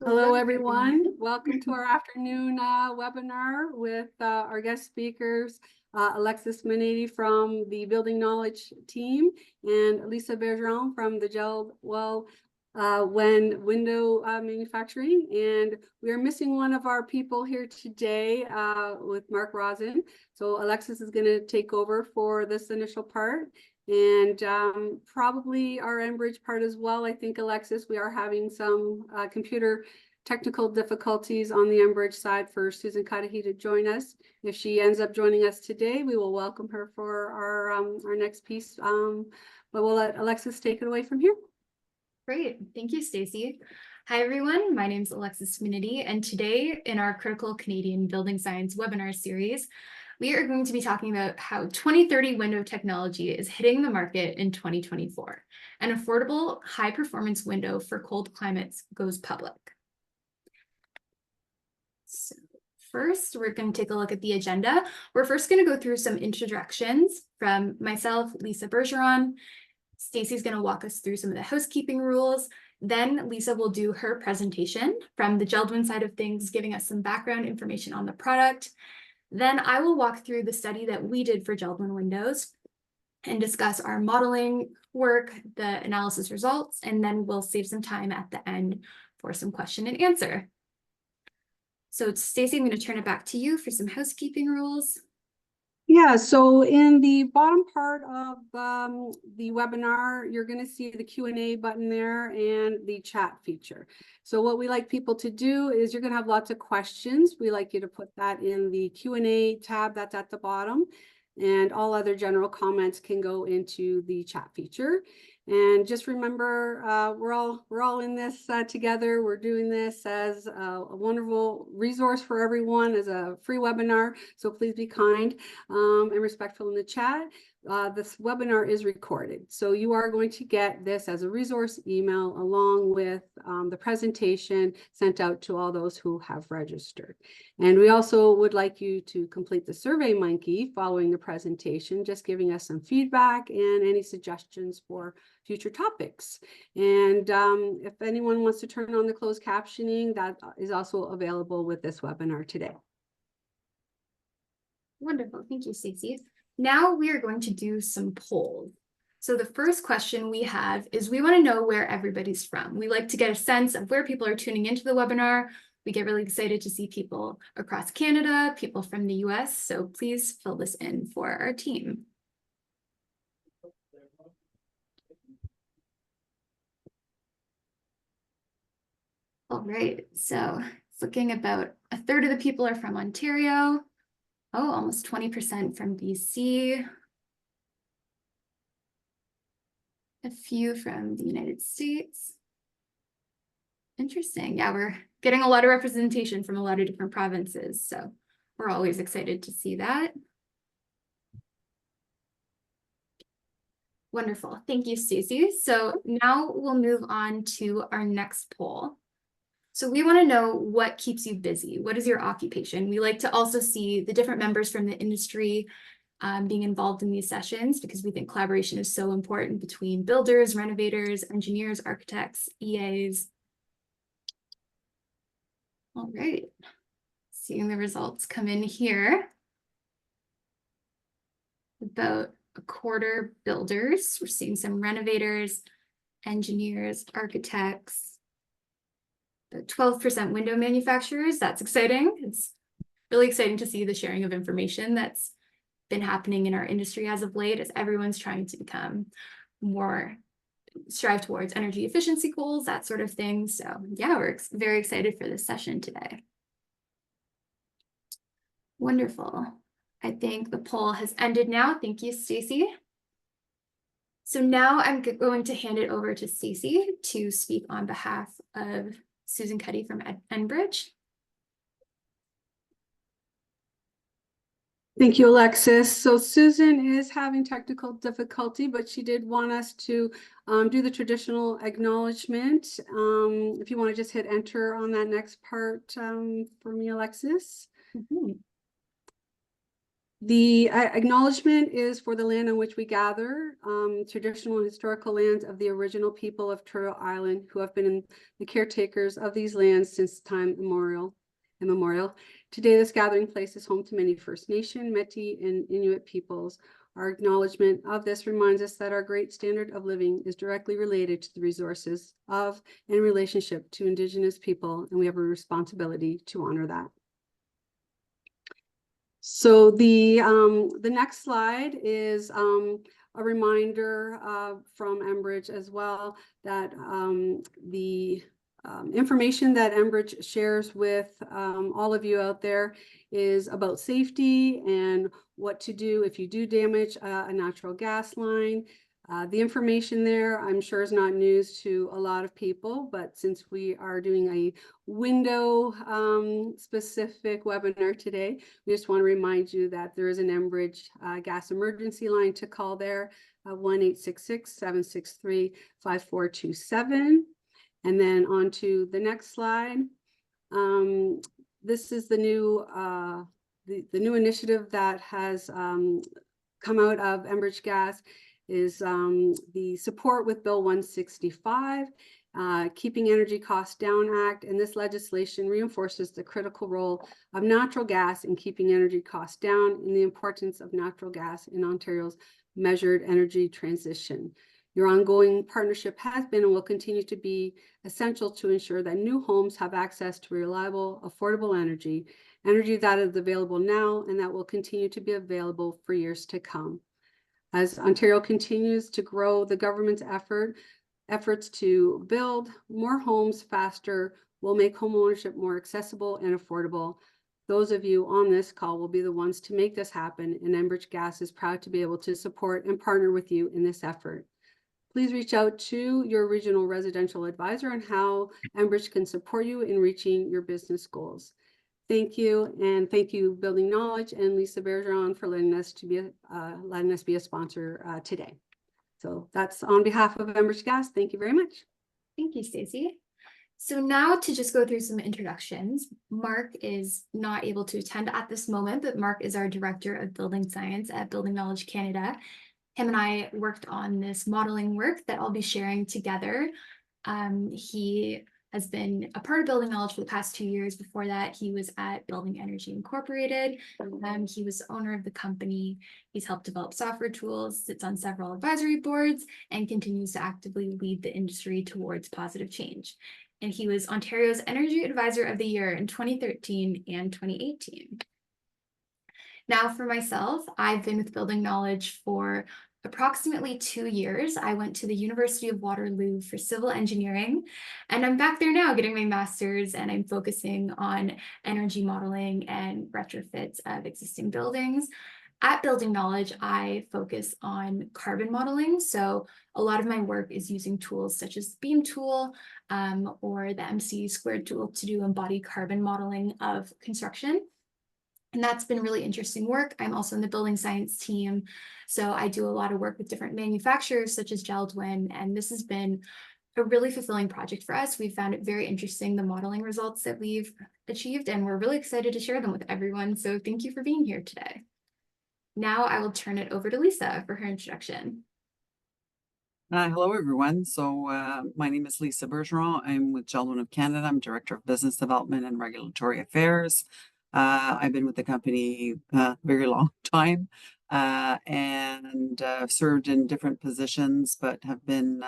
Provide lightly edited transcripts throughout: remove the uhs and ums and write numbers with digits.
Hello, everyone. Welcome to our afternoon webinar with our guest speakers, Alexis Minetti from the Building Knowledge team and Lisa Bergeron from the JELD-WEN Window Manufacturing. And we are missing one of our people here today with Mark Rosin. So Alexis is going to take over for this initial part. And probably our Enbridge part as well. I think, Alexis, we are having some computer technical difficulties on the Enbridge side for Susan Cudahy to join us. If she ends up joining us today, we will welcome her for our next piece. But we'll let Alexis take it away from here. Great. Thank you, Stacy. Hi, everyone. My name is Alexis Minetti, and today in our Critical Canadian Building Science webinar series, we are going to be talking about how 2030 window technology is hitting the market in 2024. An affordable, high-performance window for cold climates goes public. So first, we're going to take a look at the agenda. We're first going to go through some introductions from myself, Lisa Bergeron. Stacy's going to walk us through some of the housekeeping rules. Then Lisa will do her presentation from the JELD-WEN side of things, giving us some background information on the product. Then I will walk through the study that we did for JELD-WEN Windows and discuss our modeling work, the analysis results, and then we'll save some time at the end for some question and answer. So Stacy, I'm going to turn it back to you for some housekeeping rules. Yeah, so in the bottom part of the webinar, you're going to see the Q&A button there and the chat feature. So what we like people to do is you're going to have lots of questions. We like you to put that in the Q&A tab that's at the bottom, and all other general comments can go into the chat feature. And just remember, we're all in this together. We're doing this as a wonderful resource for everyone, as a free webinar. So please be kind and respectful in the chat. This webinar is recorded, so you are going to get this as a resource email along with the presentation sent out to all those who have registered. And we also would like you to complete the Survey Monkey following the presentation, just giving us some feedback and any suggestions for future topics. And if anyone wants to turn on the closed captioning, that is also available with this webinar today. Wonderful. Thank you, Stacy. Now we are going to do some polls. So the first question we have is we want to know where everybody's from. We like to get a sense of where people are tuning into the webinar. We get really excited to see people across Canada, people from the US. So please fill this in for our team. All right, so it's looking about a third of the people are from Ontario. Oh, almost 20% from BC. A few from the United States. Interesting. Yeah, we're getting a lot of representation from a lot of different provinces, so we're always excited to see that. Wonderful. Thank you, Stacy. So now we'll move on to our next poll. So we want to know what keeps you busy. What is your occupation? We like to also see the different members from the industry being involved in these sessions because we think collaboration is so important between builders, renovators, engineers, architects, EAs. All right, seeing the results come in here. About a quarter builders. We're seeing some renovators, engineers, architects. 12% window manufacturers. That's exciting. It's really exciting to see the sharing of information that's been happening in our industry as of late, as everyone's trying to become more, strive towards energy efficiency goals, that sort of thing. So yeah, we're very excited for this session today. Wonderful. I think the poll has ended now. Thank you, Stacy. So now I'm going to hand it over to Stacy to speak on behalf of Susan Cudahy from Enbridge. Thank you, Alexis. So Susan is having technical difficulty, but she did want us to do the traditional acknowledgement. If you want to just hit enter on that next part for me, Alexis. Mm-hmm. The acknowledgement is for the land on which we gather, traditional and historical lands of the original people of Turtle Island, who have been the caretakers of these lands since time immemorial. Today, this gathering place is home to many First Nation, Métis, and Inuit peoples. Our acknowledgement of this reminds us that our great standard of living is directly related to the resources of and relationship to Indigenous people, and we have a responsibility to honor that. So the next slide is a reminder from Enbridge as well that the information that Enbridge shares with all of you out there is about safety and what to do if you do damage a natural gas line. The information there, I'm sure, is not news to a lot of people, but since we are doing a window specific webinar today, we just want to remind you that there is an Enbridge gas emergency line to call there, 1-866-763-5427. And then on to the next slide. This is the new initiative that has come out of Enbridge Gas, is the support with Bill 165, Keeping Energy Costs Down Act. And this legislation reinforces the critical role of natural gas in keeping energy costs down and the importance of natural gas in Ontario's measured energy transition. Your ongoing partnership has been and will continue to be essential to ensure that new homes have access to reliable, affordable energy that is available now and that will continue to be available for years to come. As Ontario continues to grow, the government's efforts to build more homes faster will make homeownership more accessible and affordable. Those of you on this call will be the ones to make this happen, and Enbridge Gas is proud to be able to support and partner with you in this effort. Please reach out to your regional residential advisor on how Enbridge can support you in reaching your business goals. Thank you, and thank you, Building Knowledge and Lisa Bergeron, for letting us be a sponsor today. So that's on behalf of Enbridge Gas. Thank you very much. Thank you, Stacey. So now to just go through some introductions. Mark is not able to attend at this moment, but Mark is our Director of Building Science at Building Knowledge Canada. Him and I worked on this modeling work that I'll be sharing together. He has been a part of Building Knowledge for the past 2 years. Before that, he was at Building Energy Incorporated. He was the owner of the company. He's helped develop software tools, sits on several advisory boards, and continues to actively lead the industry towards positive change. And he was Ontario's Energy Advisor of the Year in 2013 and 2018. Now for myself, I've been with Building Knowledge for approximately 2 years. I went to the University of Waterloo for civil engineering, and I'm back there now getting my master's, and I'm focusing on energy modeling and retrofits of existing buildings. At Building Knowledge, I focus on carbon modeling. So a lot of my work is using tools such as the BEAM tool or the MC squared tool to do embodied carbon modeling of construction. And that's been really interesting work. I'm also in the building science team. So I do a lot of work with different manufacturers such as JELD-WEN, and this has been a really fulfilling project for us. We found it very interesting, the modeling results that we've achieved, and we're really excited to share them with everyone. So thank you for being here today. Now I will turn it over to Lisa for her introduction. Hello, everyone. So my name is Lisa Bergeron. I'm with JELD-WEN of Canada. I'm Director of Business Development and Regulatory Affairs. I've been with the company a very long time and served in different positions, but have been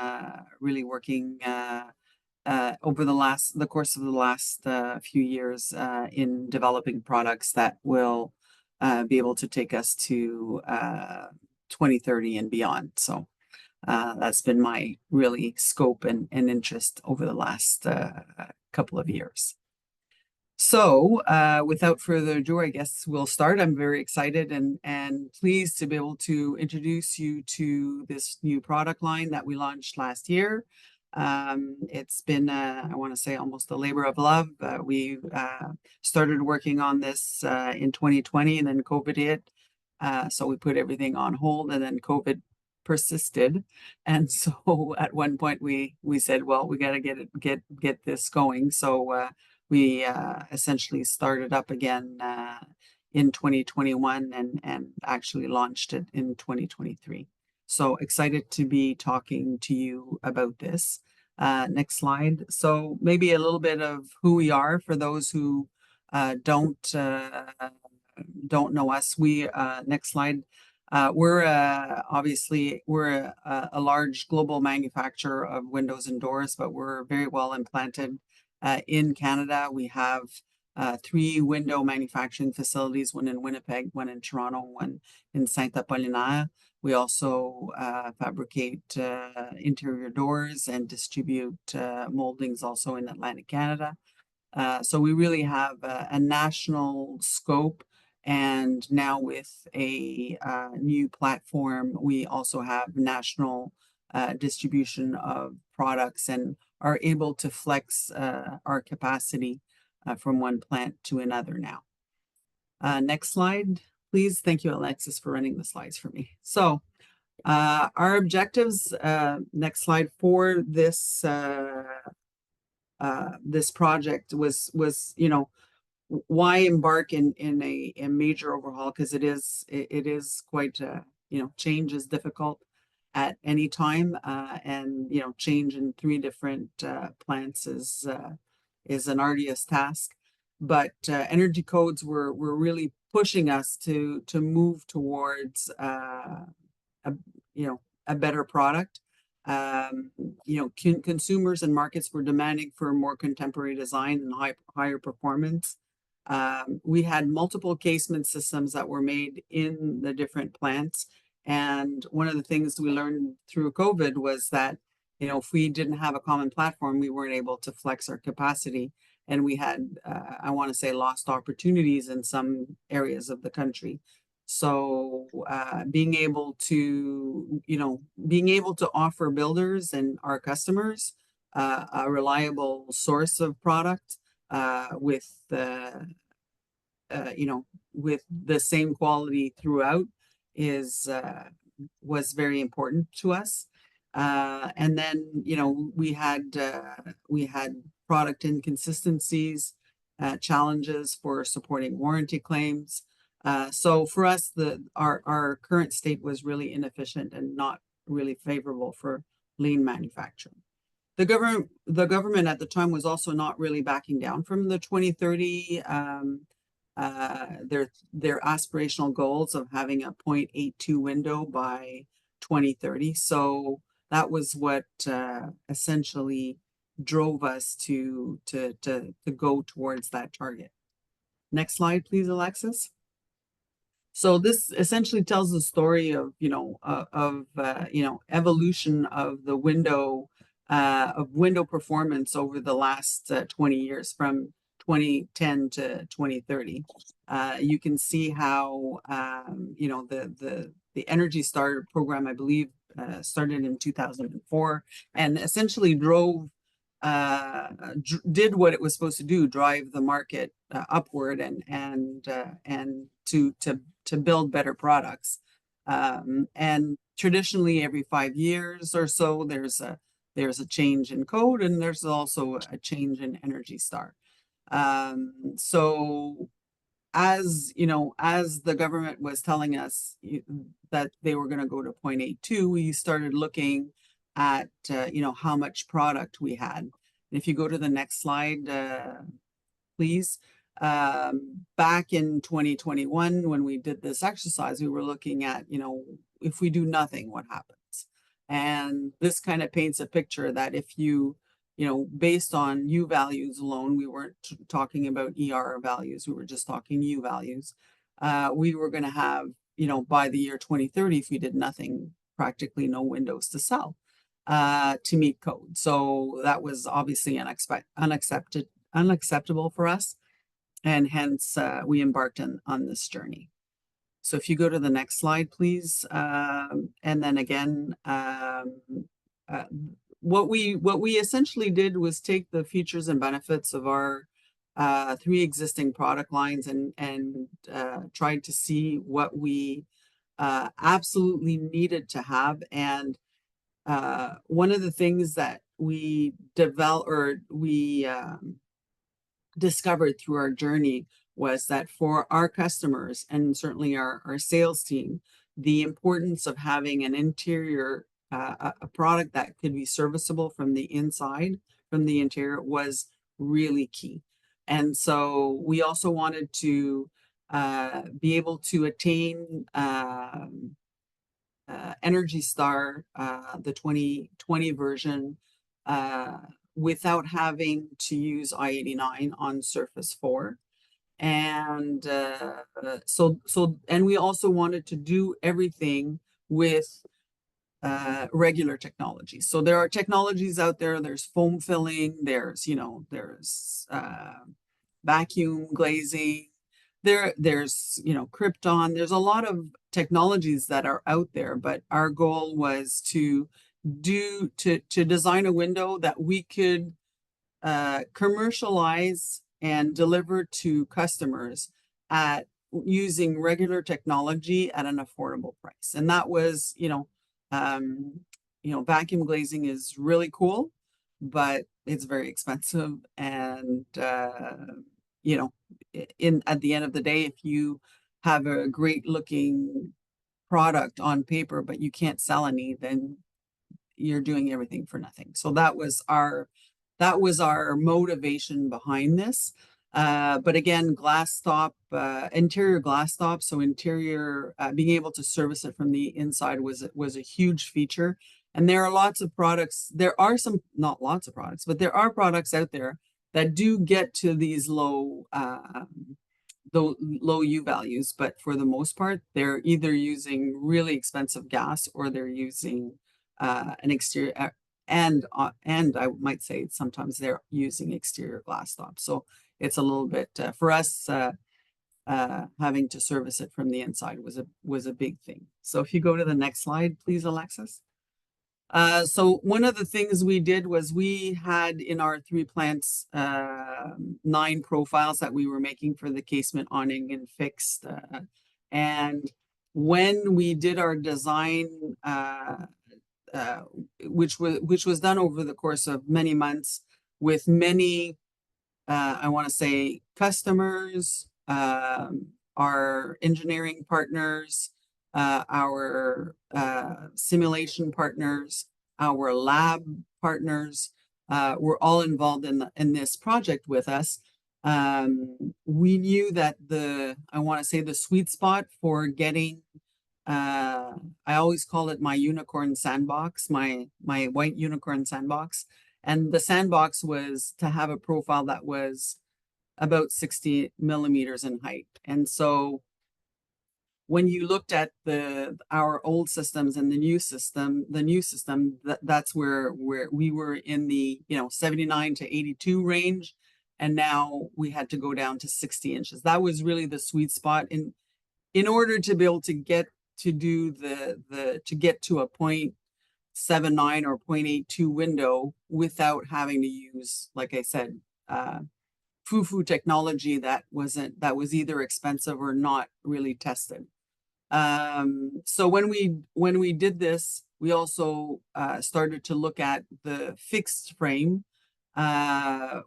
really working over the course of the last few years in developing products that will be able to take us to 2030 and beyond. So that's been my really scope and interest over the last couple of years. So without further ado, I guess we'll start. I'm very excited and pleased to be able to introduce you to this new product line that we launched last year. It's been, I want to say, almost a labor of love. We started working on this in 2020, and then COVID hit. So we put everything on hold, and then COVID persisted. And so at one point we said, well, we got to get this going. So we essentially started up again in 2021 and actually launched it in 2023. So excited to be talking to you about this. Next slide. So maybe a little bit of who we are for those who don't know us. Next slide. We're a large global manufacturer of windows and doors, but we're very well implanted in Canada. We have 3 window manufacturing facilities, one in Winnipeg, one in Toronto, one in Saint-Apollinaire. We also fabricate interior doors and distribute moldings also in Atlantic Canada. So we really have a national scope, and now with a new platform, we also have national distribution of products and are able to flex our capacity from one plant to another now. Next slide, please. Thank you, Alexis, for running the slides for me. So our objectives, next slide, for this this project was, you know, why embark in a major overhaul? Because it is quite, you know, change is difficult at any time, and you know, change in 3 different plants is an arduous task. But energy codes were really pushing us to move towards you know, a better product. You know, consumers and markets were demanding for more contemporary design and higher performance. We had multiple casement systems that were made in the different plants. And one of the things we learned through COVID was that, you know, if we didn't have a common platform, we weren't able to flex our capacity. And we had, I want to say, lost opportunities in some areas of the country. So being able to, you know, offer builders and our customers a reliable source of product with the, you know, with the same quality throughout was very important to us. And then, you know, we had product inconsistencies, challenges for supporting warranty claims. So for us, our current state was really inefficient and not really favorable for lean manufacturing. The government at the time was also not really backing down from the 2030 their aspirational goals of having a 0.82 window by 2030. So that was what essentially drove us to go towards that target. Next slide, please, Alexis. So this essentially tells the story of, you know, you know, evolution of the window performance over the last 20 years, from 2010 to 2030. You can see how, you know, the Energy Star program, I believe, started in 2004 and essentially did what it was supposed to do, drive the market upward and to build better products. And traditionally, every 5 years or so, there's a change in code, and there's also a change in Energy Star. So as you know, as the government was telling us that they were going to go to 0.82, we started looking at you know, how much product we had. And if you go to the next slide, please. Back in 2021, when we did this exercise, we were looking at, you know, if we do nothing, what happens? And this kind of paints a picture that if you know, based on U values alone, we weren't talking about ER values, we were just talking U values. We were going to have, you know, by the year 2030, if we did nothing, practically no windows to sell to meet code. So that was obviously unacceptable for us. And hence we embarked on this journey. So if you go to the next slide, please. And then again, what we essentially did was take the features and benefits of our 3 existing product lines and tried to see what we absolutely needed to have. And one of the things that we discovered through our journey was that for our customers and certainly our sales team, the importance of having an interior, a product that could be serviceable from the inside, from the interior, was really key. And so we also wanted to be able to attain Energy Star, the 2020 version, without having to use I-89 on Surface 4. And and we also wanted to do everything with regular technology. So there are technologies out there. There's foam filling. There's there's vacuum glazing. There's Krypton. There's a lot of technologies that are out there. But our goal was to design a window that we could commercialize and deliver to customers at using regular technology at an affordable price. And that was, vacuum glazing is really cool, but it's very expensive. And, at the end of the day, if you have a great looking product on paper, but you can't sell any, then you're doing everything for nothing. So that was our motivation behind this. But again, glass stop, interior glass stop. So interior, being able to service it from the inside was a huge feature. And there are lots of products. There are some, not lots of products, but there are products out there that do get to these low U values. But for the most part, they're either using really expensive gas or they're using an exterior. And I might say sometimes they're using exterior glass stop. So it's a little bit for us having to service it from the inside was a big thing. So if you go to the next slide, please, Alexis. So one of the things we did was we had in our 3 plants 9 profiles that we were making for the casement, awning, and fixed. And when we did our design, which was done over the course of many months with many, I want to say, customers, our engineering partners, our simulation partners, our lab partners, were all involved in this project with us. We knew that I want to say the sweet spot for getting, I always call it my unicorn sandbox, my white unicorn sandbox. And the sandbox was to have a profile that was about 60 millimeters in height. And so when you looked at our old systems and the new system, that's where we were in the 79 to 82 range. And now we had to go down to 60 inches. That was really the sweet spot in order to be able to get to do to get to a 0.79 or 0.82 window without having to use, like I said, foo-foo technology that was either expensive or not really tested. So when we did this, we also started to look at the fixed frame, the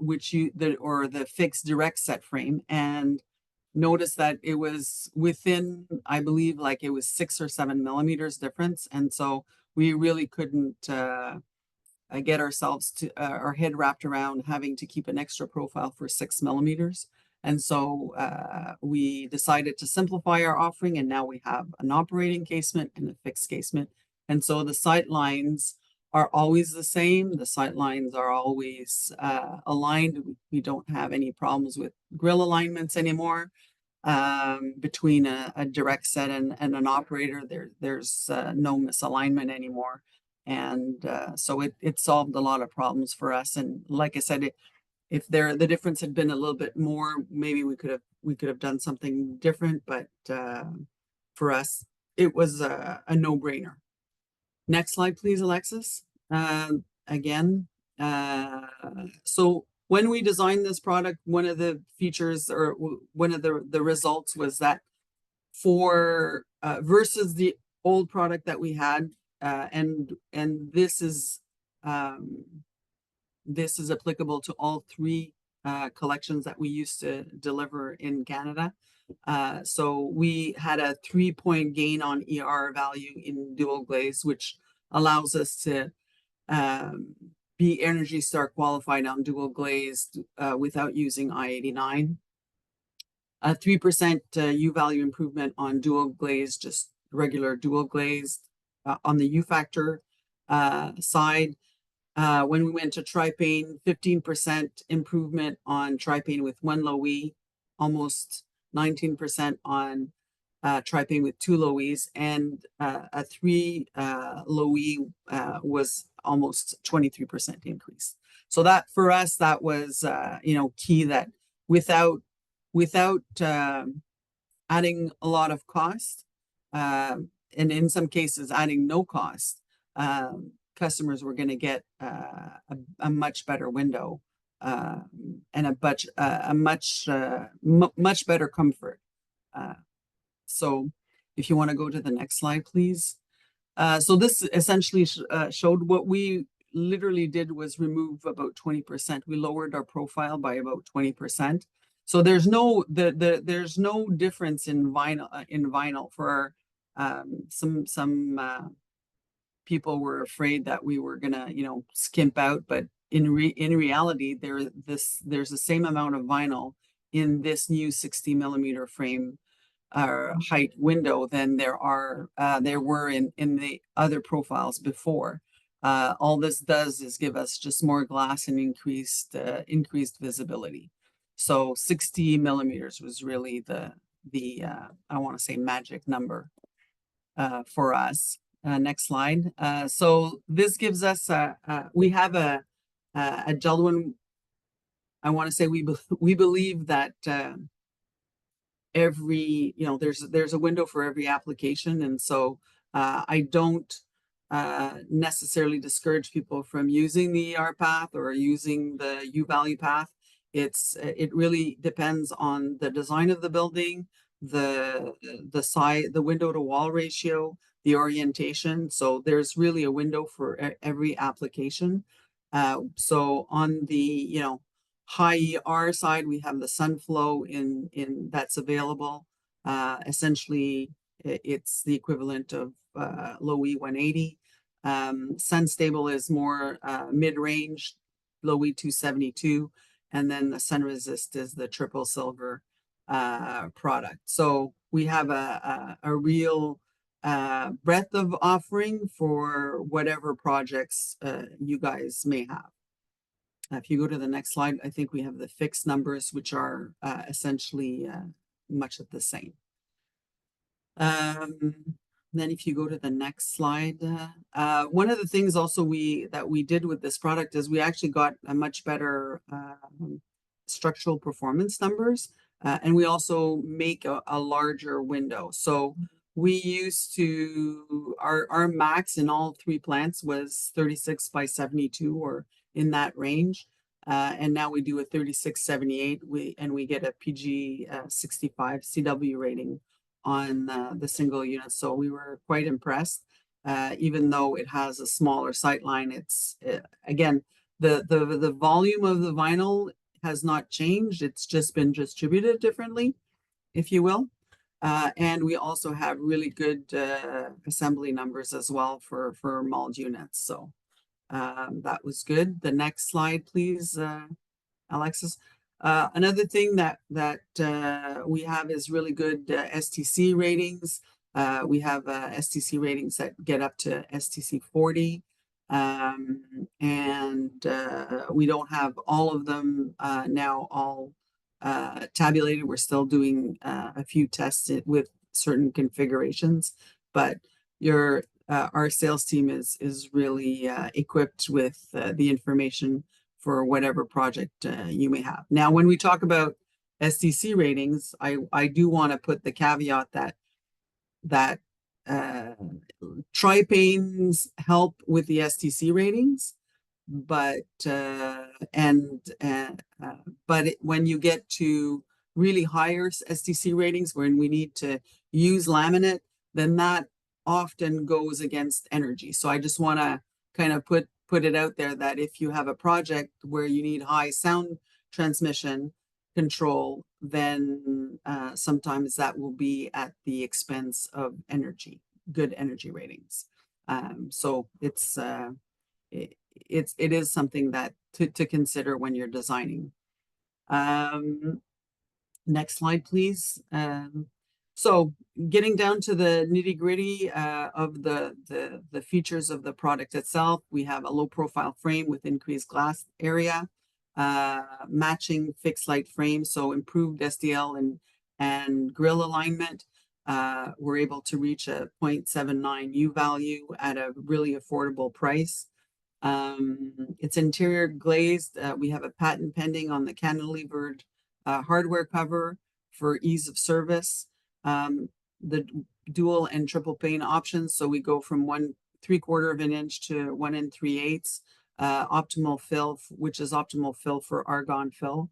fixed direct set frame, and noticed that it was within, I believe, like it was 6 or 7 millimeters difference. And so we really couldn't get ourselves to our head wrapped around having to keep an extra profile for 6 millimeters. And so we decided to simplify our offering, and now we have an operating casement and a fixed casement. And so the sight lines are always the same. The sight lines are always aligned. We don't have any problems with grill alignments anymore. Between a direct set and an operator, there's no misalignment anymore. And so it solved a lot of problems for us. And like I said, if the difference had been a little bit more, maybe we could have done something different. But for us, it was a no-brainer. Next slide, please, Alexis. Again, so when we designed this product, one of the features or one of the results was that for versus the old product that we had, and this is applicable to all 3 collections that we used to deliver in Canada. So we had a 3-point gain on ER value in dual glaze, which allows us to be Energy Star qualified on dual glazed without using I-89. A 3% U value improvement on dual glazed, just regular dual glazed. On the U factor side, when we went to tri-pane, 15% improvement on tri-pane with 1 low E, almost 19% on tri-pane with 2 low E's, and a 3 low E was almost 23% increase. So that for us, that was key, that without adding a lot of cost, and in some cases adding no cost, customers were going to get a much better window and a much better comfort. So if you want to go to the next slide, please. So this essentially showed what we literally did was remove about 20%. We lowered our profile by about 20%. So there's no there's no difference in vinyl for some people were afraid that we were gonna skimp out, but in reality there's the same amount of vinyl in this new 60 millimeter frame height window than there were in the other profiles before. All this does is give us just more glass and increased visibility. So 60 millimeters was really the I want to say magic number for us. Next slide. So this gives us we have a JELD-WEN. I want to say we believe that every there's a window for every application, and so I don't necessarily discourage people from using the ER path or using the U value path. It really depends on the design of the building, the size, the window to wall ratio, the orientation. So there's really a window for every application. So on the high ER side, we have the SunFlow in that's available. Essentially, it's the equivalent of low E 180. SunStable is more mid-range, low E 272. And then the SunResist is the triple silver product. So we have a real breadth of offering for whatever projects you guys may have. If you go to the next slide, I think we have the fixed numbers, which are essentially much of the same. Then if you go to the next slide, one of the things also that we did with this product is we actually got a much better structural performance numbers, and we also make a larger window. So we used to, our max in all 3 plants was 36 by 72 or in that range. And now we do a 3678, and we get a PG 65 CW rating on the single unit. So we were quite impressed, even though it has a smaller sight line. It's again, the volume of the vinyl has not changed. It's just been distributed differently, if you will. And we also have really good assembly numbers as well for mulled units. So that was good. The next slide, please, Alexis. Another thing that we have is really good STC ratings. We have STC ratings that get up to STC 40. And we don't have all of them now all tabulated. We're still doing a few tests with certain configurations, but our sales team is really equipped with the information for whatever project you may have. Now, when we talk about STC ratings, I do want to put the caveat that tri-panes help with the STC ratings, but when you get to really higher STC ratings, when we need to use laminate, then that often goes against energy. So I just want to kind of put it out there that if you have a project where you need high sound transmission control, then sometimes that will be at the expense of energy, good energy ratings. So it is something that to consider when you're designing. Next slide, please. So getting down to the nitty gritty of the features of the product itself, we have a low profile frame with increased glass area, matching fixed light frame, so improved SDL and grill alignment. We're able to reach a 0.79 U value at a really affordable price. It's interior glazed. We have a patent pending on the cantilevered hardware cover for ease of service. The dual and triple pane options, so we go from 1/3/4 of an inch to 1 3/8. Optimal fill, which is optimal fill for argon fill.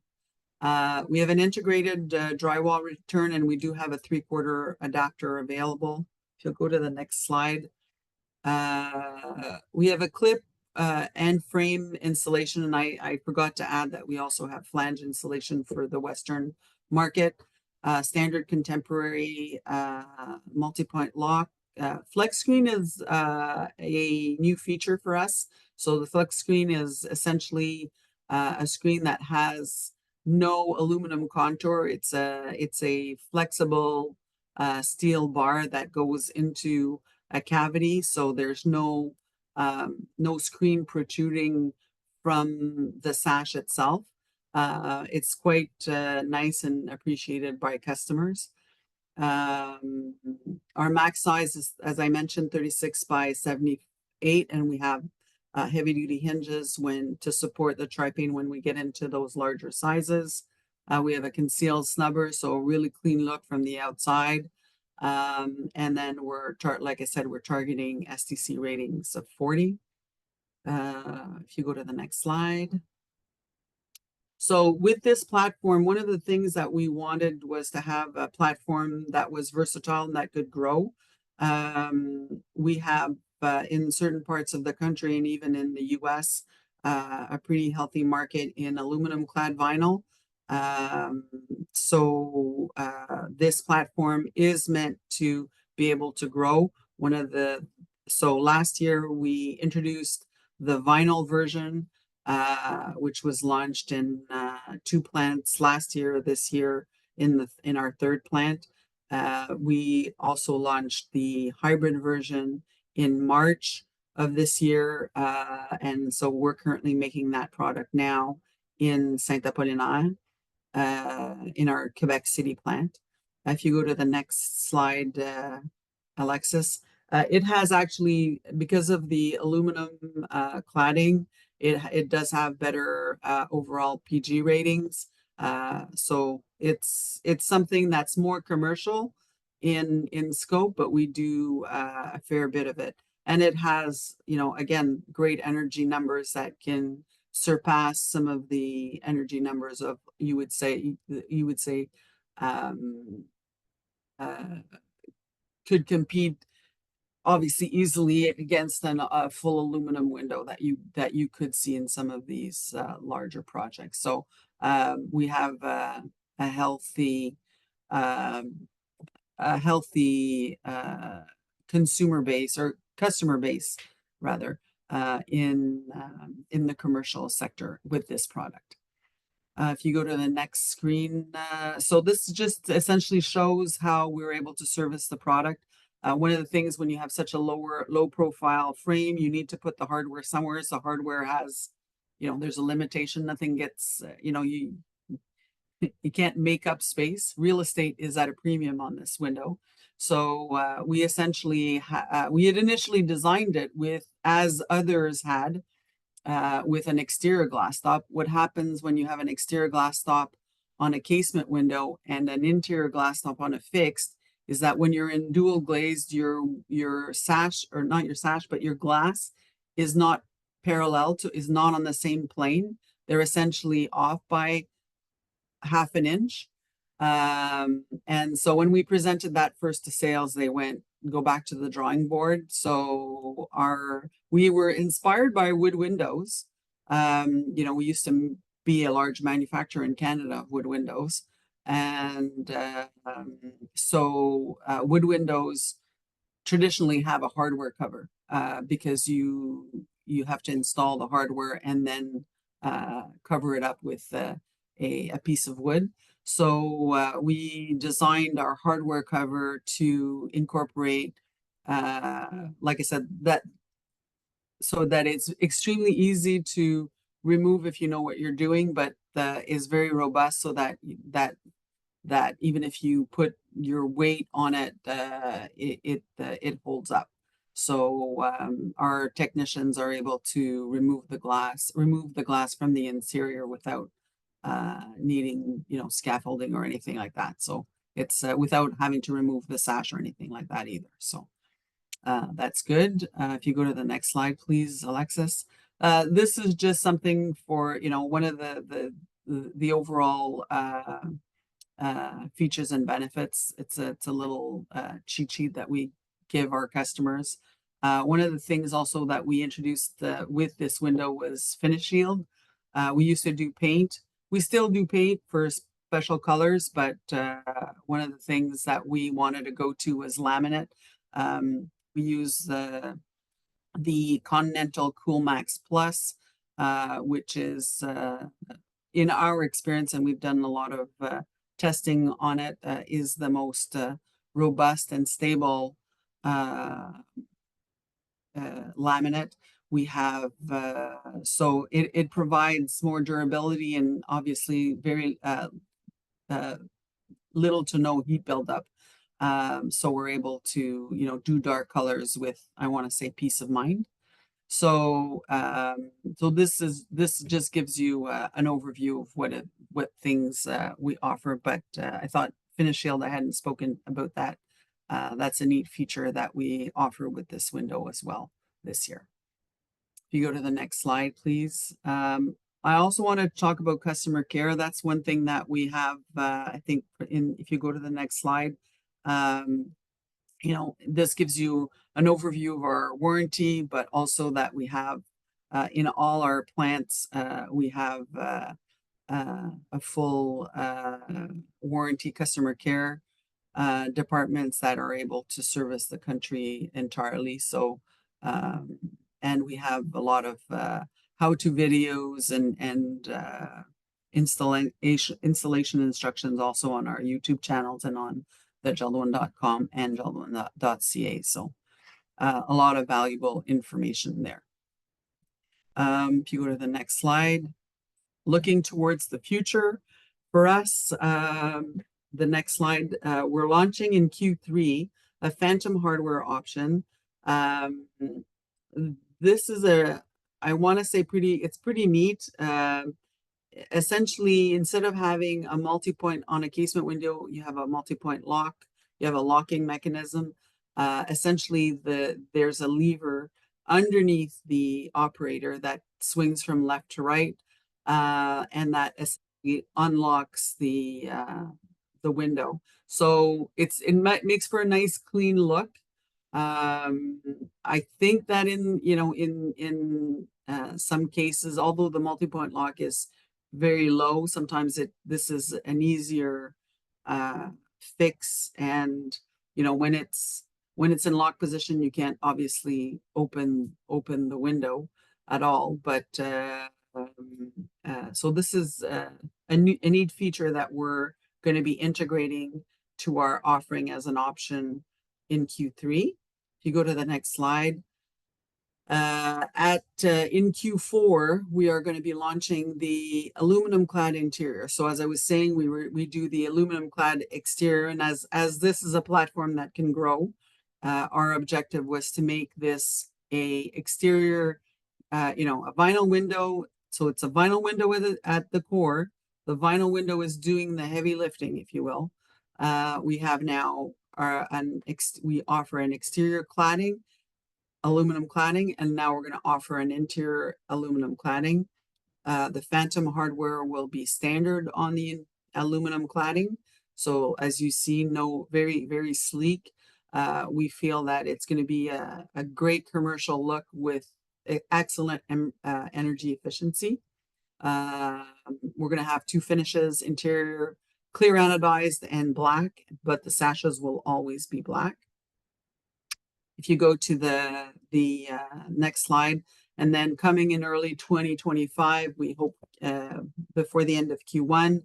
We have an integrated drywall return, and we do have a 3/4 adapter available. If you'll go to the next slide. We have a clip and frame installation, and I forgot to add that we also have flange installation for the Western market. Standard contemporary multi-point lock. Flex screen is a new feature for us. So the flex screen is essentially a screen that has no aluminum contour. It's a flexible steel bar that goes into a cavity, so there's no screen protruding from the sash itself. It's quite nice and appreciated by customers. Our max size is, as I mentioned, 36 by 78, and we have heavy duty hinges to support the tri-pane when we get into those larger sizes. We have a concealed snubber, so a really clean look from the outside. And then like I said, we're targeting STC ratings of 40. If you go to the next slide. So with this platform, one of the things that we wanted was to have a platform that was versatile and that could grow. We have in certain parts of the country and even in the US, a pretty healthy market in aluminum clad vinyl. So this platform is meant to be able to grow. So last year we introduced the vinyl version, which was launched in 2 plants last year. This year in our 3rd plant. We also launched the hybrid version in March of this year, and so we're currently making that product now in Saint-Apollinaire, in our Quebec City plant. If you go to the next slide, Alexis, it has actually, because of the aluminum cladding, it does have better overall PG ratings. So it's something that's more commercial in scope, but we do a fair bit of it. And it has, again, great energy numbers that can surpass some of the energy numbers of, you would say could compete obviously easily against a full aluminum window that you could see in some of these larger projects. So we have a healthy consumer base, or customer base rather, in the commercial sector with this product. If you go to the next screen, so this just essentially shows how we're able to service the product. One of the things when you have such a low profile frame, you need to put the hardware somewhere. So hardware has, there's a limitation. Nothing gets, you can't make up space. Real estate is at a premium on this window. So we essentially, we had initially designed it as others had, with an exterior glass stop. What happens when you have an exterior glass stop on a casement window and an interior glass stop on a fixed is that when you're in dual glazed, your sash, or not your sash, but your glass is not is not on the same plane. They're essentially off by half an inch. And so when we presented that first to sales, they went, go back to the drawing board. So we were inspired by wood windows. We used to be a large manufacturer in Canada of wood windows. And wood windows traditionally have a hardware cover because you have to install the hardware and then cover it up with a piece of wood. So we designed our hardware cover to incorporate, like I said, that so that it's extremely easy to remove if you know what you're doing, but is very robust so that even if you put your weight on it, it holds up. So our technicians are able to remove the glass from the interior without needing, scaffolding or anything like that. So it's without having to remove the sash or anything like that either. So that's good. If you go to the next slide, please, Alexis. This is just something for, one of the overall features and benefits. It's a little cheat sheet that we give our customers. One of the things also that we introduced with this window was finish shield. We used to do paint. We still do paint for special colors, but one of the things that we wanted to go to was laminate. We use the Continental Cool Max Plus, which is in our experience, and we've done a lot of testing on it, is the most robust and stable laminate. We have, so it provides more durability and obviously very little to no heat buildup. So we're able to, do dark colors with, I want to say, peace of mind. So, so this just gives you an overview of what things we offer. But I thought finish shield, I hadn't spoken about that. That's a neat feature that we offer with this window as well this year. If you go to the next slide, please. I also want to talk about customer care. That's one thing that we have, I think, if you go to the next slide, this gives you an overview of our warranty, but also that we have in all our plants, we have a full warranty customer care departments that are able to service the country entirely. So, and we have a lot of how-to videos and installation instructions also on our YouTube channels and on the JELD-WEN.com and JELD-WEN.ca. So a lot of valuable information there. If you go to the next slide, looking towards the future for us, the next slide, we're launching in Q3 a phantom hardware option. This is I want to say it's pretty neat. Essentially, instead of having a multi-point on a casement window, you have a multi-point lock. You have a locking mechanism. Essentially, there's a lever underneath the operator that swings from left to right, and that essentially unlocks the window. So it makes for a nice, clean look. I think that in some cases, although the multi-point lock is very low, sometimes this is an easier fix, and when it's in lock position, you can't obviously open the window at all. But so this is a neat feature that we're going to be integrating to our offering as an option in Q3. If you go to the next slide, in Q4 we are going to be launching the aluminum clad interior. So as I was saying, we do the aluminum clad exterior, and as this is a platform that can grow, our objective was to make this a exterior, a vinyl window. So it's a vinyl window at the core. The vinyl window is doing the heavy lifting, if you will. We have now we offer an exterior cladding, aluminum cladding, and now we're going to offer an interior aluminum cladding. The phantom hardware will be standard on the aluminum cladding. So as you see, very, very sleek. We feel that it's going to be a great commercial look with excellent energy efficiency. We're going to have two finishes, interior clear anodized and black, but the sashes will always be black. If you go to the next slide, and then coming in early 2025, we hope before the end of Q1,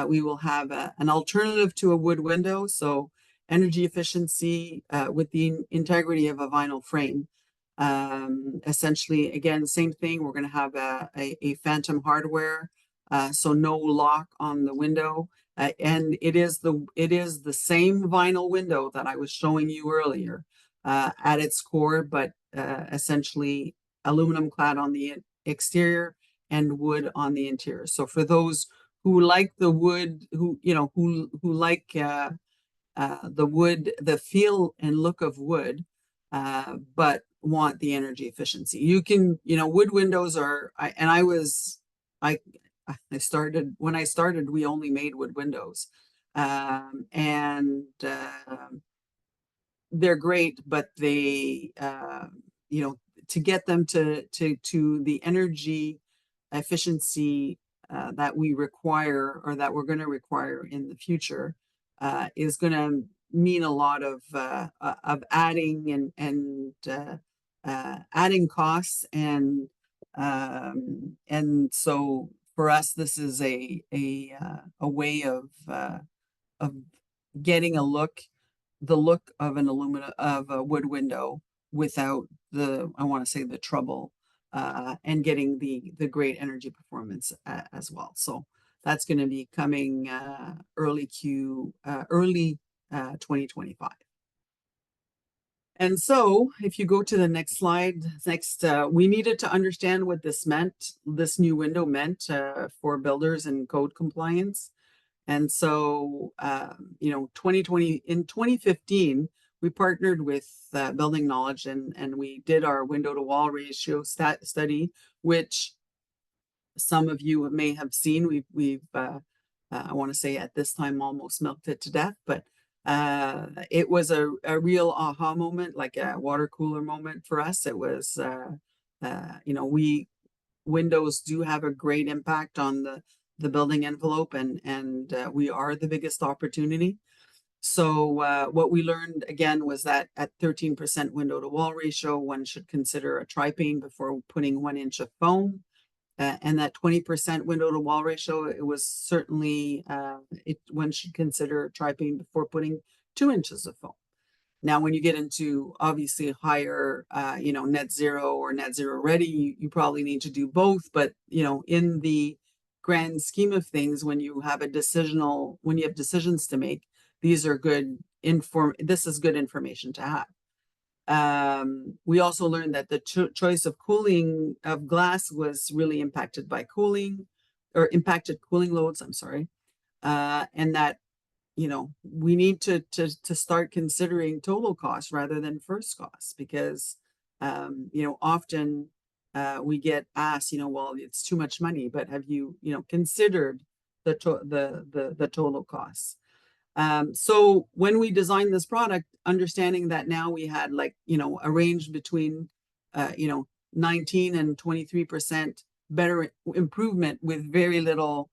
we will have an alternative to a wood window. So energy efficiency with the integrity of a vinyl frame. Essentially, again, same thing. We're going to have a phantom hardware, so no lock on the window. And it is the same vinyl window that I was showing you earlier at its core, but essentially aluminum clad on the exterior and wood on the interior. So for those who like the wood, who like the wood, the feel and look of wood, but want the energy efficiency, you can, wood windows are. When I started, we only made wood windows, and they're great, but they, to get them to the energy efficiency that we require, or that we're going to require in the future, is going to mean a lot of adding and adding costs, and so for us, this is a way of getting the look of a wood window without the trouble, and getting the great energy performance as well. So that's going to be coming early 2025. And so if you go to the next slide, we needed to understand what this new window meant for builders and code compliance. And so, in 2015, we partnered with Building Knowledge, and we did our window to wall ratio study, which some of you may have seen. We've I want to say at this time almost milked it to death, but it was a real aha moment, like a water cooler moment for us. It was, windows do have a great impact on the building envelope, and we are the biggest opportunity. So what we learned again was that at 13% window to wall ratio, one should consider a tri-pane before putting 1 inch of foam. And that 20% window to wall ratio, it was certainly, one should consider tri-pane before putting 2 inches of foam. Now, when you get into obviously higher, net zero or net zero ready, you probably need to do both. But, in the grand scheme of things, when you have decisions to make, these are this is good information to have. We also learned that the choice of cooling of glass was really impacted by impacted cooling loads. I'm sorry. And that, we need to start considering total cost rather than first cost, because, often we get asked, well, it's too much money, but have you, considered the total costs? So when we designed this product, understanding that now we had a range between 19 and 23% better improvement with very little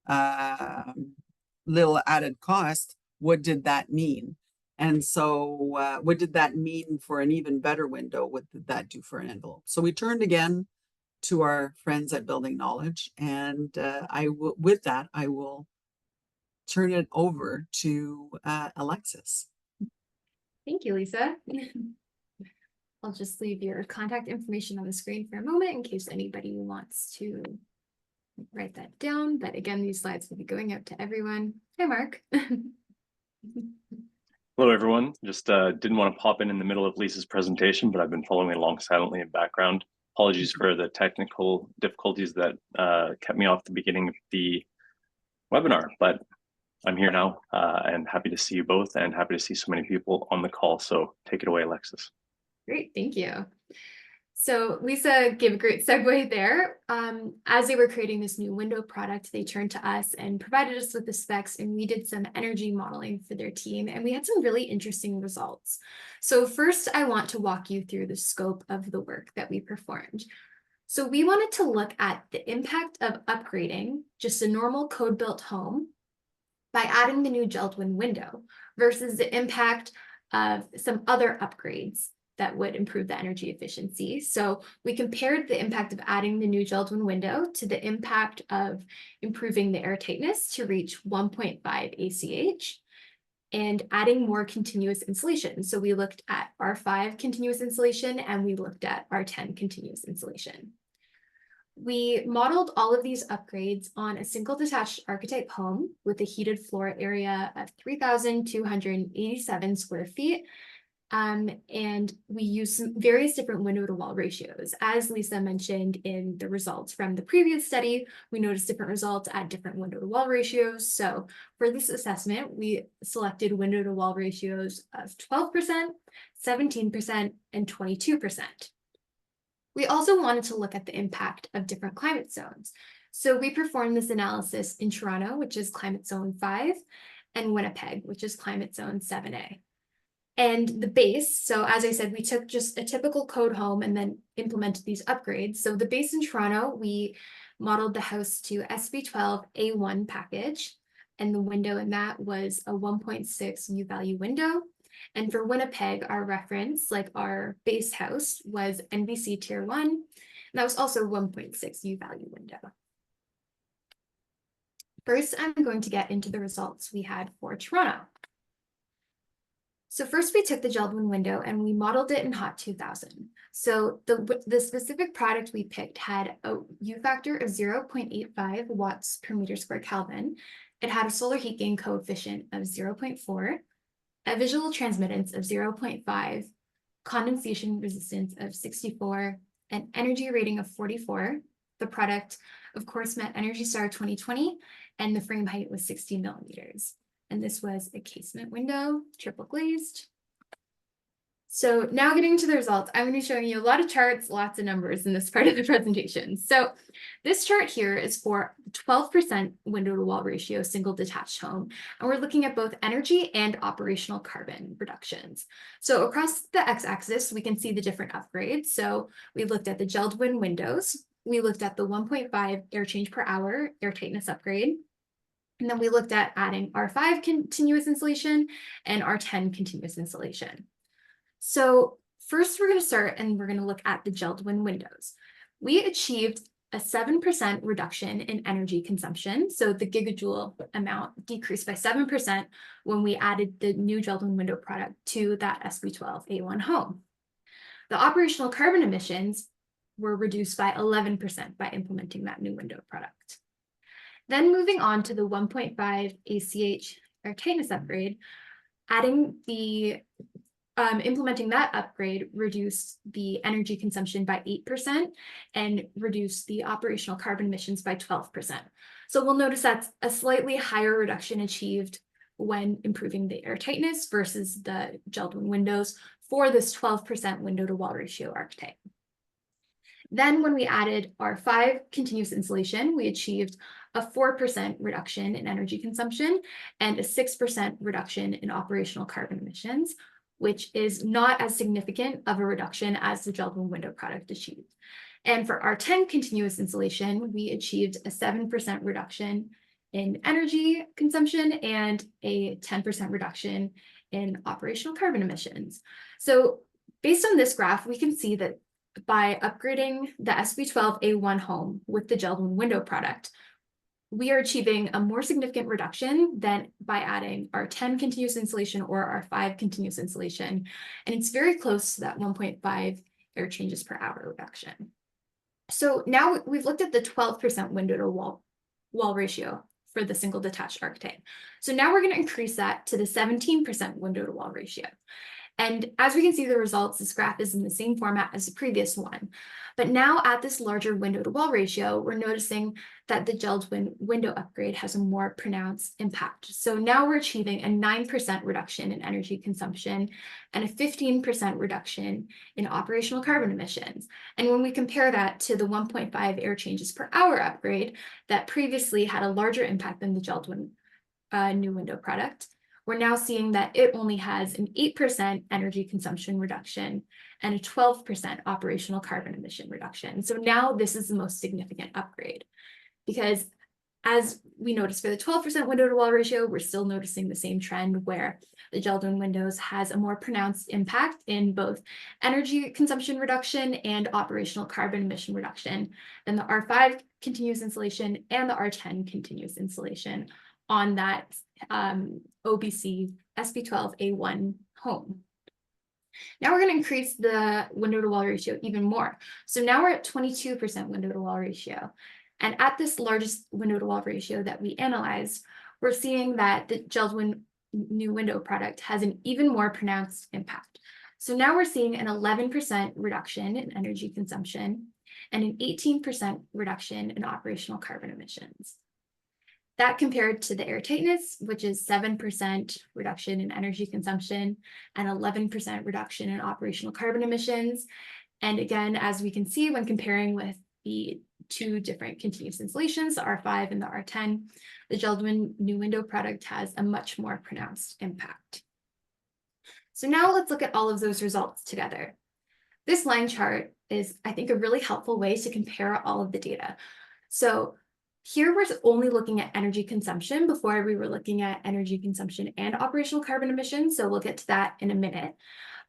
added cost, what did that mean? And so what did that mean for an even better window? What did that do for an envelope? So we turned again to our friends at Building Knowledge, and with that, I will turn it over to Alexis. Thank you, Lisa. I'll just leave your contact information on the screen for a moment in case anybody wants to write that down. But again, these slides will be going out to everyone. Hi, Mark. Hello, everyone. Just didn't want to pop in the middle of Lisa's presentation, but I've been following along silently in background. Apologies for the technical difficulties that kept me off the beginning of the webinar, but I'm here now and happy to see you both, and happy to see so many people on the call. So take it away, Alexis. Great, thank you. So Lisa gave a great segue there. As they were creating this new window product, they turned to us and provided us with the specs, and we did some energy modeling for their team, and we had some really interesting results. So first, I want to walk you through the scope of the work that we performed. So we wanted to look at the impact of upgrading just a normal code-built home by adding the new JELD-WEN window versus the impact of some other upgrades that would improve the energy efficiency. So we compared the impact of adding the new JELD-WEN window to the impact of improving the air tightness to reach 1.5 ACH and adding more continuous insulation. So we looked at R5 continuous insulation and we looked at R10 continuous insulation. We modeled all of these upgrades on a single detached archetype home with a heated floor area of 3,287 square feet. And we used some various different window to wall ratios. As Lisa mentioned in the results from the previous study, we noticed different results at different window to wall ratios. So for this assessment, we selected window to wall ratios of 12%, 17%, and 22%. We also wanted to look at the impact of different climate zones. So we performed this analysis in Toronto, which is climate zone 5, and Winnipeg, which is climate zone 7A. And the base, so as I said, we took just a typical code home and then implemented these upgrades. So the base in Toronto, we modeled the house to SB12A1 package, and the window in that was a 1.6 U-value window. And for Winnipeg, our reference, like our base house, was NBC Tier 1, and that was also 1.6 U-value window. First, I'm going to get into the results we had for Toronto. So first we took the JELD-WEN window and we modeled it in HOT 2000. So the specific product we picked had a U factor of 0.85 watts per meter square Kelvin. It had a solar heat gain coefficient of 0.4, a visual transmittance of 0.5, condensation resistance of 64, an energy rating of 44. The product, of course, met Energy Star 2020, and the frame height was 60 millimeters. And this was a casement window, triple glazed. So now getting into the results, I'm going to be showing you a lot of charts, lots of numbers in this part of the presentation. So this chart here is for 12% window to wall ratio single detached home. And we're looking at both energy and operational carbon reductions. So across the x-axis, we can see the different upgrades. So we looked at the JELD-WEN windows. We looked at the 1.5 air change per hour air tightness upgrade. And then we looked at adding R5 continuous insulation and R10 continuous insulation. So first we're going to start and we're going to look at the JELD-WEN windows. We achieved a 7% reduction in energy consumption. So the gigajoule amount decreased by 7% when we added the new JELD-WEN window product to that SB12A1 home. The operational carbon emissions were reduced by 11% by implementing that new window product. Then moving on to the 1.5 ACH air tightness upgrade, implementing that upgrade reduced the energy consumption by 8% and reduced the operational carbon emissions by 12%. So we'll notice that's a slightly higher reduction achieved when improving the air tightness versus the JELD-WEN windows for this 12% window to wall ratio archetype. Then when we added R5 continuous insulation, we achieved a 4% reduction in energy consumption and a 6% reduction in operational carbon emissions, which is not as significant of a reduction as the JELD-WEN window product achieved. And for R10 continuous insulation, we achieved a 7% reduction in energy consumption and a 10% reduction in operational carbon emissions. So based on this graph, we can see that by upgrading the SB12A1 home with the JELD-WEN window product, we are achieving a more significant reduction than by adding R10 continuous insulation or R5 continuous insulation. And it's very close to that 1.5 air changes per hour reduction. So now we've looked at the 12% window to wall ratio for the single detached archetype. So now we're going to increase that to the 17% window to wall ratio. And as we can see the results, this graph is in the same format as the previous one. But now at this larger window to wall ratio, we're noticing that the JELD-WEN window upgrade has a more pronounced impact. So now we're achieving a 9% reduction in energy consumption and a 15% reduction in operational carbon emissions. And when we compare that to the 1.5 air changes per hour upgrade that previously had a larger impact than the JELD-WEN new window product, we're now seeing that it only has an 8% energy consumption reduction and a 12% operational carbon emission reduction. So now this is the most significant upgrade, because as we noticed for the 12% window to wall ratio, we're still noticing the same trend where the JELD-WEN Windows has a more pronounced impact in both energy consumption reduction and operational carbon emission reduction than the R5 continuous installation and the R10 continuous installation on that OBC SB12A1 home. Now we're going to increase the window to wall ratio even more. So now we're at 22% window to wall ratio. And at this largest window to wall ratio that we analyzed, we're seeing that the JELD-WEN new window product has an even more pronounced impact. So now we're seeing an 11% reduction in energy consumption and an 18% reduction in operational carbon emissions. That compared to the air tightness, which is 7% reduction in energy consumption and 11% reduction in operational carbon emissions. And again, as we can see when comparing with the two different continuous installations, the R5 and the R10, the JELD-WEN new window product has a much more pronounced impact. So now let's look at all of those results together. This line chart is, I think, a really helpful way to compare all of the data. So here we're only looking at energy consumption. Before we were looking at energy consumption and operational carbon emissions, so we'll get to that in a minute.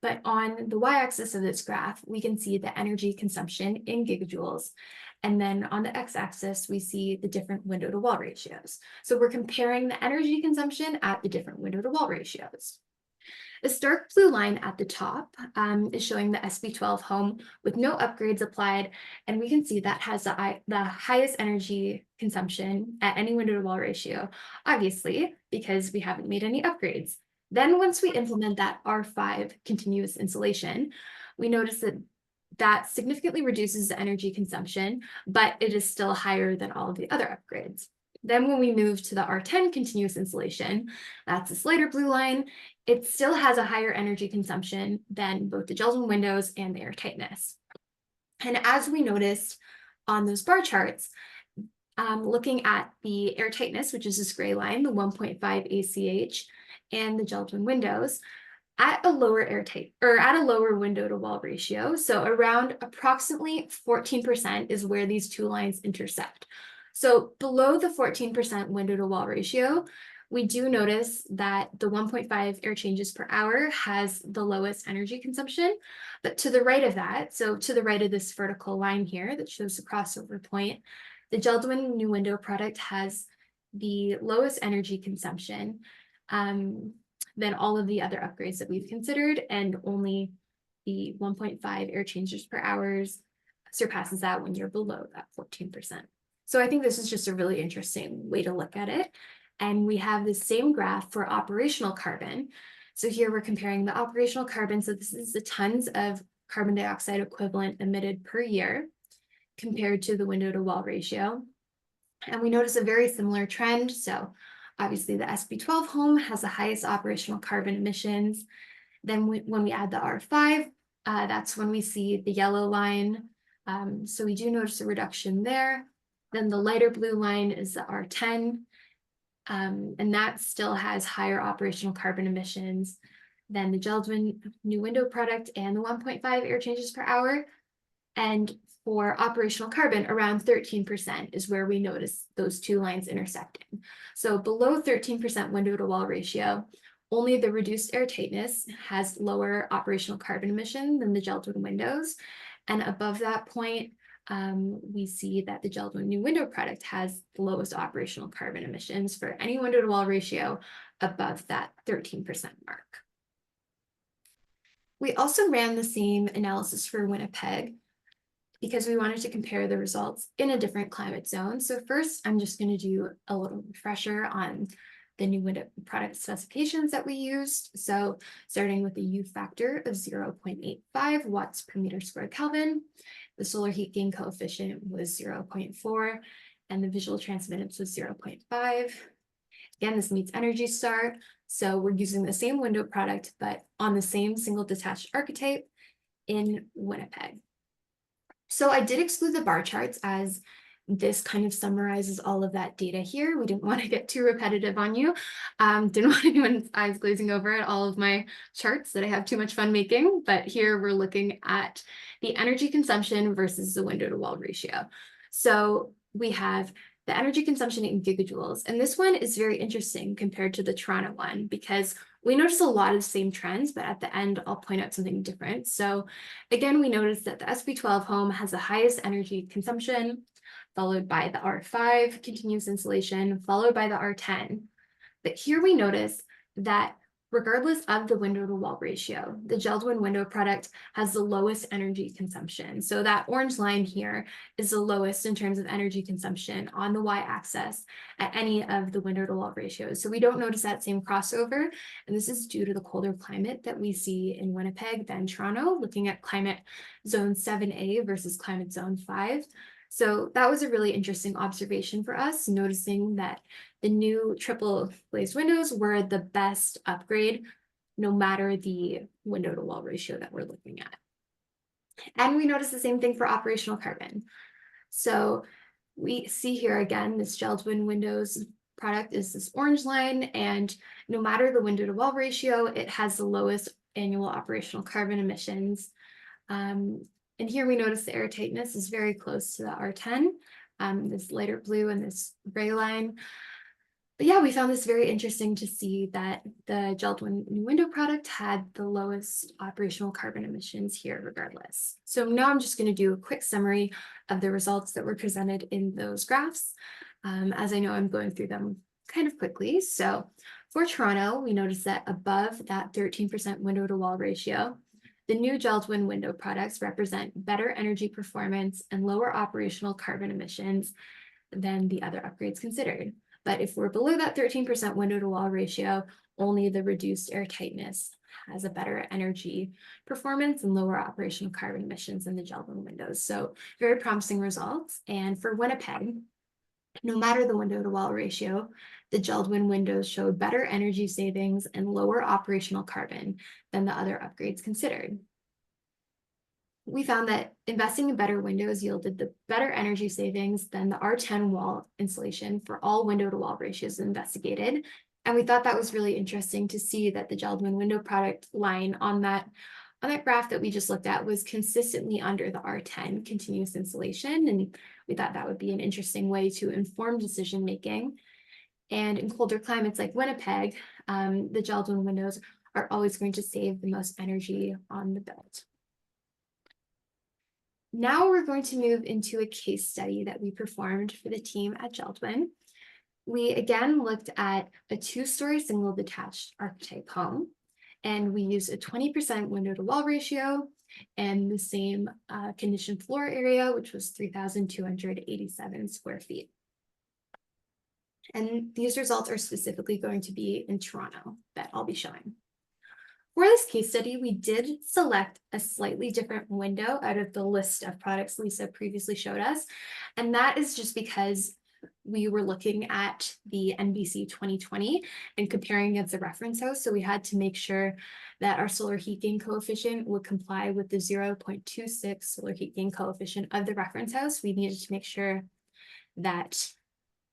But on the y-axis of this graph, we can see the energy consumption in gigajoules. And then on the x-axis, we see the different window to wall ratios. So we're comparing the energy consumption at the different window to wall ratios. The dark blue line at the top is showing the SB12 home with no upgrades applied. And we can see that has the highest energy consumption at any window to wall ratio, obviously, because we haven't made any upgrades. Then once we implement that R5 continuous installation, we notice that that significantly reduces the energy consumption, but it is still higher than all of the other upgrades. Then when we move to the R10 continuous installation, that's this lighter blue line, it still has a higher energy consumption than both the JELD-WEN Windows and the air tightness. And as we noticed on those bar charts, looking at the air tightness, which is this gray line, the 1.5 ACH, and the JELD-WEN Windows, at a lower lower window to wall ratio, so around approximately 14% is where these two lines intersect. So below the 14% window to wall ratio, we do notice that the 1.5 air changes per hour has the lowest energy consumption, but to the right of that, so to the right of this vertical line here that shows the crossover point, the JELD-WEN new window product has the lowest energy consumption than all of the other upgrades that we've considered, and only the 1.5 air changes per hour surpasses that when you're below that 14%. So I think this is just a really interesting way to look at it. And we have the same graph for operational carbon. So here we're comparing the operational carbon. So this is the tons of carbon dioxide equivalent emitted per year compared to the window to wall ratio. And we notice a very similar trend. So obviously the SB12 home has the highest operational carbon emissions. Then when we add the R5, that's when we see the yellow line. So we do notice a reduction there. Then the lighter blue line is the R10, and that still has higher operational carbon emissions than the JELD-WEN new window product and the 1.5 air changes per hour. And for operational carbon, around 13% is where we notice those two lines intersecting. So below 13% window to wall ratio, only the reduced air tightness has lower operational carbon emission than the JELD-WEN Windows. And above that point, we see that the JELD-WEN new window product has the lowest operational carbon emissions for any window to wall ratio above that 13% mark. We also ran the same analysis for Winnipeg because we wanted to compare the results in a different climate zone. So first, I'm just going to do a little refresher on the new window product specifications that we used. So starting with the U factor of 0.85 watts per meter squared Kelvin, the solar heat gain coefficient was 0.4, and the visual transmittance was 0.5. Again, this meets Energy Star. So we're using the same window product, but on the same single detached archetype in Winnipeg. So I did exclude the bar charts as This kind of summarizes all of that data here. We didn't want to get too repetitive on you. Didn't want anyone's eyes glazing over at all of my charts that I have too much fun making, but here we're looking at the energy consumption versus the window to wall ratio. So we have the energy consumption in gigajoules, and this one is very interesting compared to the Toronto one because we notice a lot of the same trends, but at the end, I'll point out something different. So again, we notice that the SP12 home has the highest energy consumption, followed by the R5 continuous insulation, followed by the R10. But here we notice that regardless of the window to wall ratio, the JELD-WEN window product has the lowest energy consumption. So that orange line here is the lowest in terms of energy consumption on the y-axis at any of the window to wall ratios. So we don't notice that same crossover. And this is due to the colder climate that we see in Winnipeg than Toronto, looking at climate zone 7A versus climate zone 5. So that was a really interesting observation for us, noticing that the new triple glazed windows were the best upgrade, no matter the window to wall ratio that we're looking at. And we noticed the same thing for operational carbon. So we see here again, this JELD-WEN Windows product is this orange line, and no matter the window to wall ratio, it has the lowest annual operational carbon emissions. And here we notice the air tightness is very close to the R10, this lighter blue and this gray line. But yeah, we found this very interesting to see that the JELD-WEN new window product had the lowest operational carbon emissions here regardless. So now I'm just going to do a quick summary of the results that were presented in those graphs. As I know, I'm going through them kind of quickly. So for Toronto, we noticed that above that 13% window to wall ratio, the new JELD-WEN window products represent better energy performance and lower operational carbon emissions than the other upgrades considered. But if we're below that 13% window to wall ratio, only the reduced air tightness has a better energy performance and lower operational carbon emissions than the JELD-WEN windows. So very promising results. And for Winnipeg, no matter the window to wall ratio, the JELD-WEN windows showed better energy savings and lower operational carbon than the other upgrades considered. We found that investing in better windows yielded the better energy savings than the R10 wall insulation for all window to wall ratios investigated. And we thought that was really interesting to see that the JELD-WEN window product line on that graph that we just looked at was consistently under the R10 continuous insulation. And we thought that would be an interesting way to inform decision making. And in colder climates like Winnipeg, the JELD-WEN windows are always going to save the most energy on the build. Now we're going to move into a case study that we performed for the team at JELD-WEN. We again looked at a 2-story single detached archetype home, and we used a 20% window to wall ratio and the same conditioned floor area, which was 3,287 square feet. And these results are specifically going to be in Toronto that I'll be showing. For this case study, we did select a slightly different window out of the list of products Lisa previously showed us. And that is just because we were looking at the NBC 2020 and comparing against the reference house. So we had to make sure that our solar heat gain coefficient would comply with the 0.26 solar heat gain coefficient of the reference house. We needed to make sure that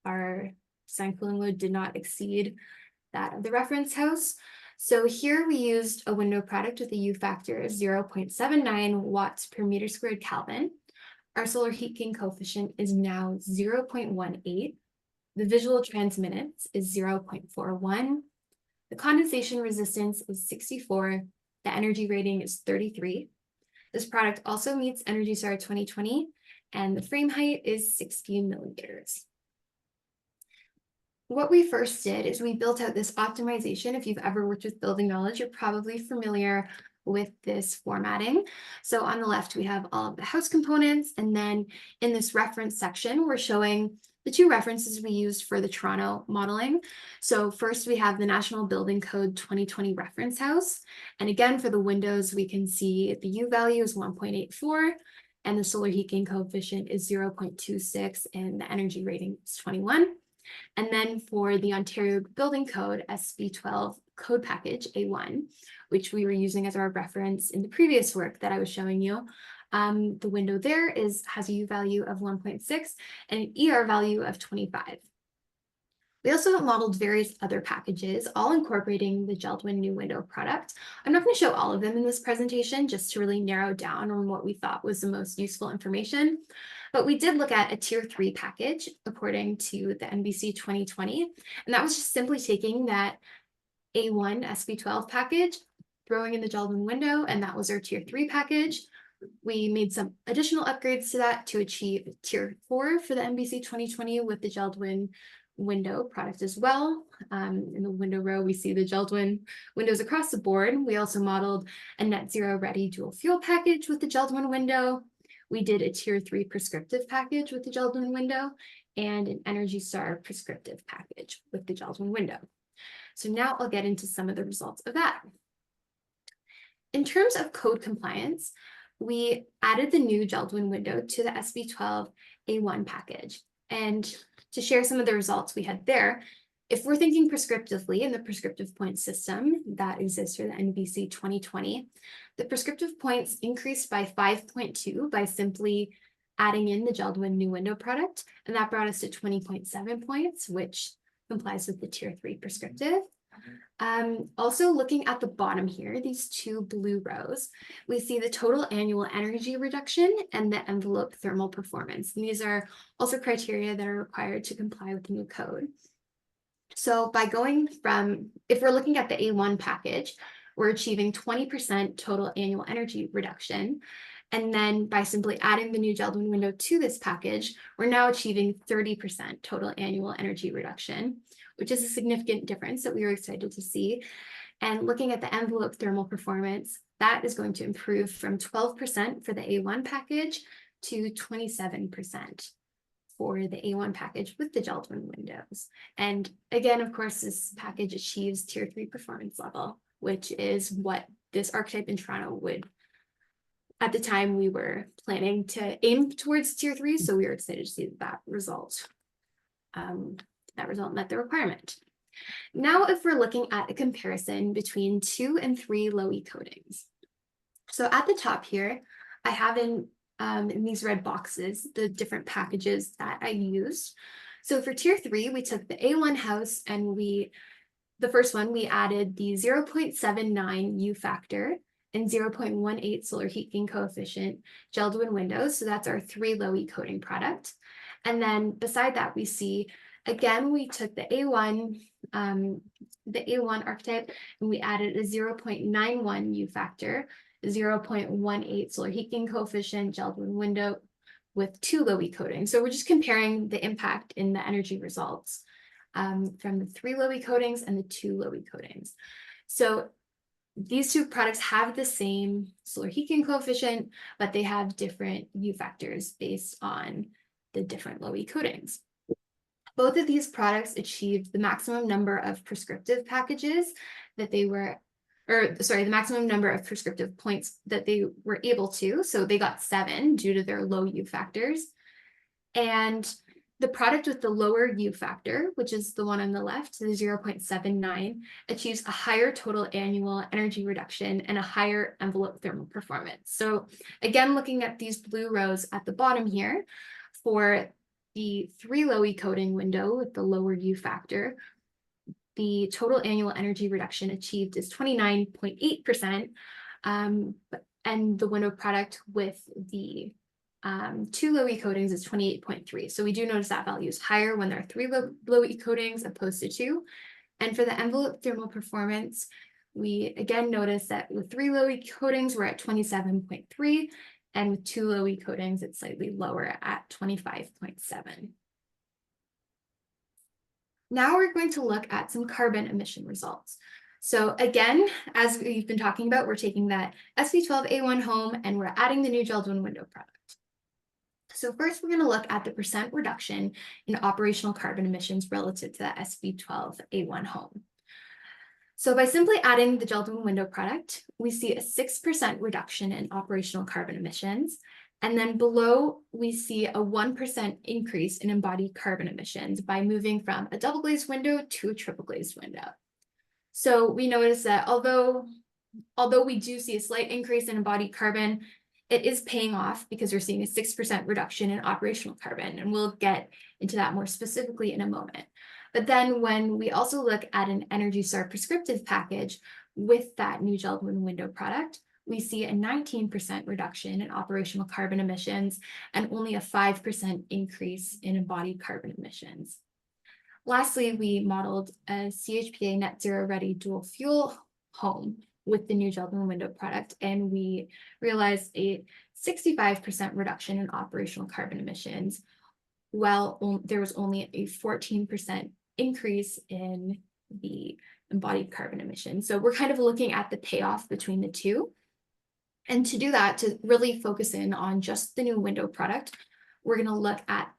our design cooling load did not exceed that of the reference house. So here we used a window product with a U factor of 0.79 watts per meter squared Kelvin. Our solar heat gain coefficient is now 0.18. The visual transmittance is 0.41. The condensation resistance is 64. The energy rating is 33. This product also meets Energy Star 2020, and the frame height is 60 millimeters. What we first did is we built out this optimization. If you've ever worked with building knowledge, you're probably familiar with this formatting. So on the left, we have all of the house components. And then in this reference section, we're showing the 2 references we used for the Toronto modeling. So first we have the National Building Code 2020 reference house. And again, for the windows, we can see the U value is 1.84 and the solar heat gain coefficient is 0.26 and the energy rating is 21. And then for the Ontario Building Code SB12 code package A1, which we were using as our reference in the previous work that I was showing you, The window there has a U value of 1.6 and an ER value of 25. We also modeled various other packages, all incorporating the JELD-WEN New Window product. I'm not going to show all of them in this presentation, just to really narrow down on what we thought was the most useful information. But we did look at a tier 3 package according to the NBC 2020. And that was just simply taking that A1 SB12 package, throwing in the JELD-WEN window, and that was our tier 3 package. We made some additional upgrades to that to achieve tier 4 for the NBC 2020 with the JELD-WEN window product as well. In the window row, we see the JELD-WEN windows across the board. We also modeled a net zero ready dual fuel package with the JELD-WEN window. We did a tier 3 prescriptive package with the JELD-WEN window and an Energy Star prescriptive package with the JELD-WEN window. So now I'll get into some of the results of that. In terms of code compliance, we added the new JELD-WEN window to the SB12 A1 package. And to share some of the results we had there, if we're thinking prescriptively in the prescriptive point system that exists for the NBC 2020, the prescriptive points increased by 5.2 by simply adding in the JELD-WEN New Window product, and that brought us to 20.7 points, which complies with the tier 3 prescriptive. Also looking at the bottom here, these two blue rows, we see the total annual energy reduction and the envelope thermal performance. And these are also criteria that are required to comply with the new code. So by going from, if we're looking at the A1 package, we're achieving 20% total annual energy reduction. And then by simply adding the new JELD-WEN window to this package, we're now achieving 30% total annual energy reduction, which is a significant difference that we were excited to see. And looking at the envelope thermal performance, that is going to improve from 12% for the A1 package to 27% for the A1 package with the JELD-WEN windows. And again, of course, this package achieves tier 3 performance level, which is what this archetype in Toronto would, at the time we were planning to aim towards tier 3. So we were excited to see that result. That result met the requirement. Now, if we're looking at a comparison between 2 and 3 low E coatings. So at the top here, I have in these red boxes, the different packages that I used. So for tier 3, we took the A1 house and the first one, we added the 0.79 U factor and 0.18 solar heat gain coefficient JELD-WEN windows. So that's our 3 low E coating product. And then beside that, we see, again, we took the A1 archetype and we added a 0.91 U factor, 0.18 solar heat gain coefficient JELD-WEN window with 2 low E coatings. So we're just comparing the impact in the energy results from the 3 low E coatings and the 2 low E coatings. So these two products have the same solar heat gain coefficient, but they have different U factors based on the different low E coatings. Both of these products achieved the maximum number of prescriptive packages that they were, the maximum number of prescriptive points that they were able to. So they got 7 due to their low U factors. And the product with the lower U factor, which is the one on the left, the 0.79, achieves a higher total annual energy reduction and a higher envelope thermal performance. So again, looking at these blue rows at the bottom here, for the 3 low E coating window with the lower U factor, the total annual energy reduction achieved is 29.8%, and the window product with the 2 low E coatings is 28.3. So we do notice that value is higher when there are 3 low E coatings opposed to 2. And for the envelope thermal performance, we again notice that with 3 low E coatings, we're at 27.3. And with 2 low E coatings, it's slightly lower at 25.7. Now we're going to look at some carbon emission results. So again, as we've been talking about, we're taking that SB12A1 home and we're adding the new JELD-WEN window product. So first, we're going to look at the % reduction in operational carbon emissions relative to the SB12A1 home. So by simply adding the JELD-WEN window product, we see a 6% reduction in operational carbon emissions. And then below, we see a 1% increase in embodied carbon emissions by moving from a double glazed window to a triple glazed window. So we notice that although we do see a slight increase in embodied carbon, it is paying off because we're seeing a 6% reduction in operational carbon, and we'll get into that more specifically in a moment. But then when we also look at an Energy Star prescriptive package with that new JELD-WEN window product, we see a 19% reduction in operational carbon emissions and only a 5% increase in embodied carbon emissions. Lastly, we modeled a CHPA net zero ready dual fuel home with the new JELD-WEN window product, and we realized a 65% reduction in operational carbon emissions, while there was only a 14% increase in the embodied carbon emissions. So we're kind of looking at the payoff between the two. And to do that, to really focus in on just the new window product, we're going to look at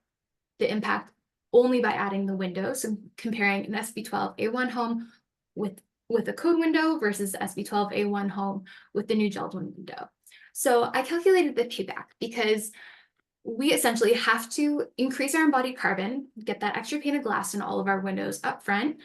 the impact only by adding the window. So comparing an SB12A1 home with a code window versus the SB12A1 home with the new JELD-WEN window. So I calculated the payback because we essentially have to increase our embodied carbon, get that extra pane of glass in all of our windows up front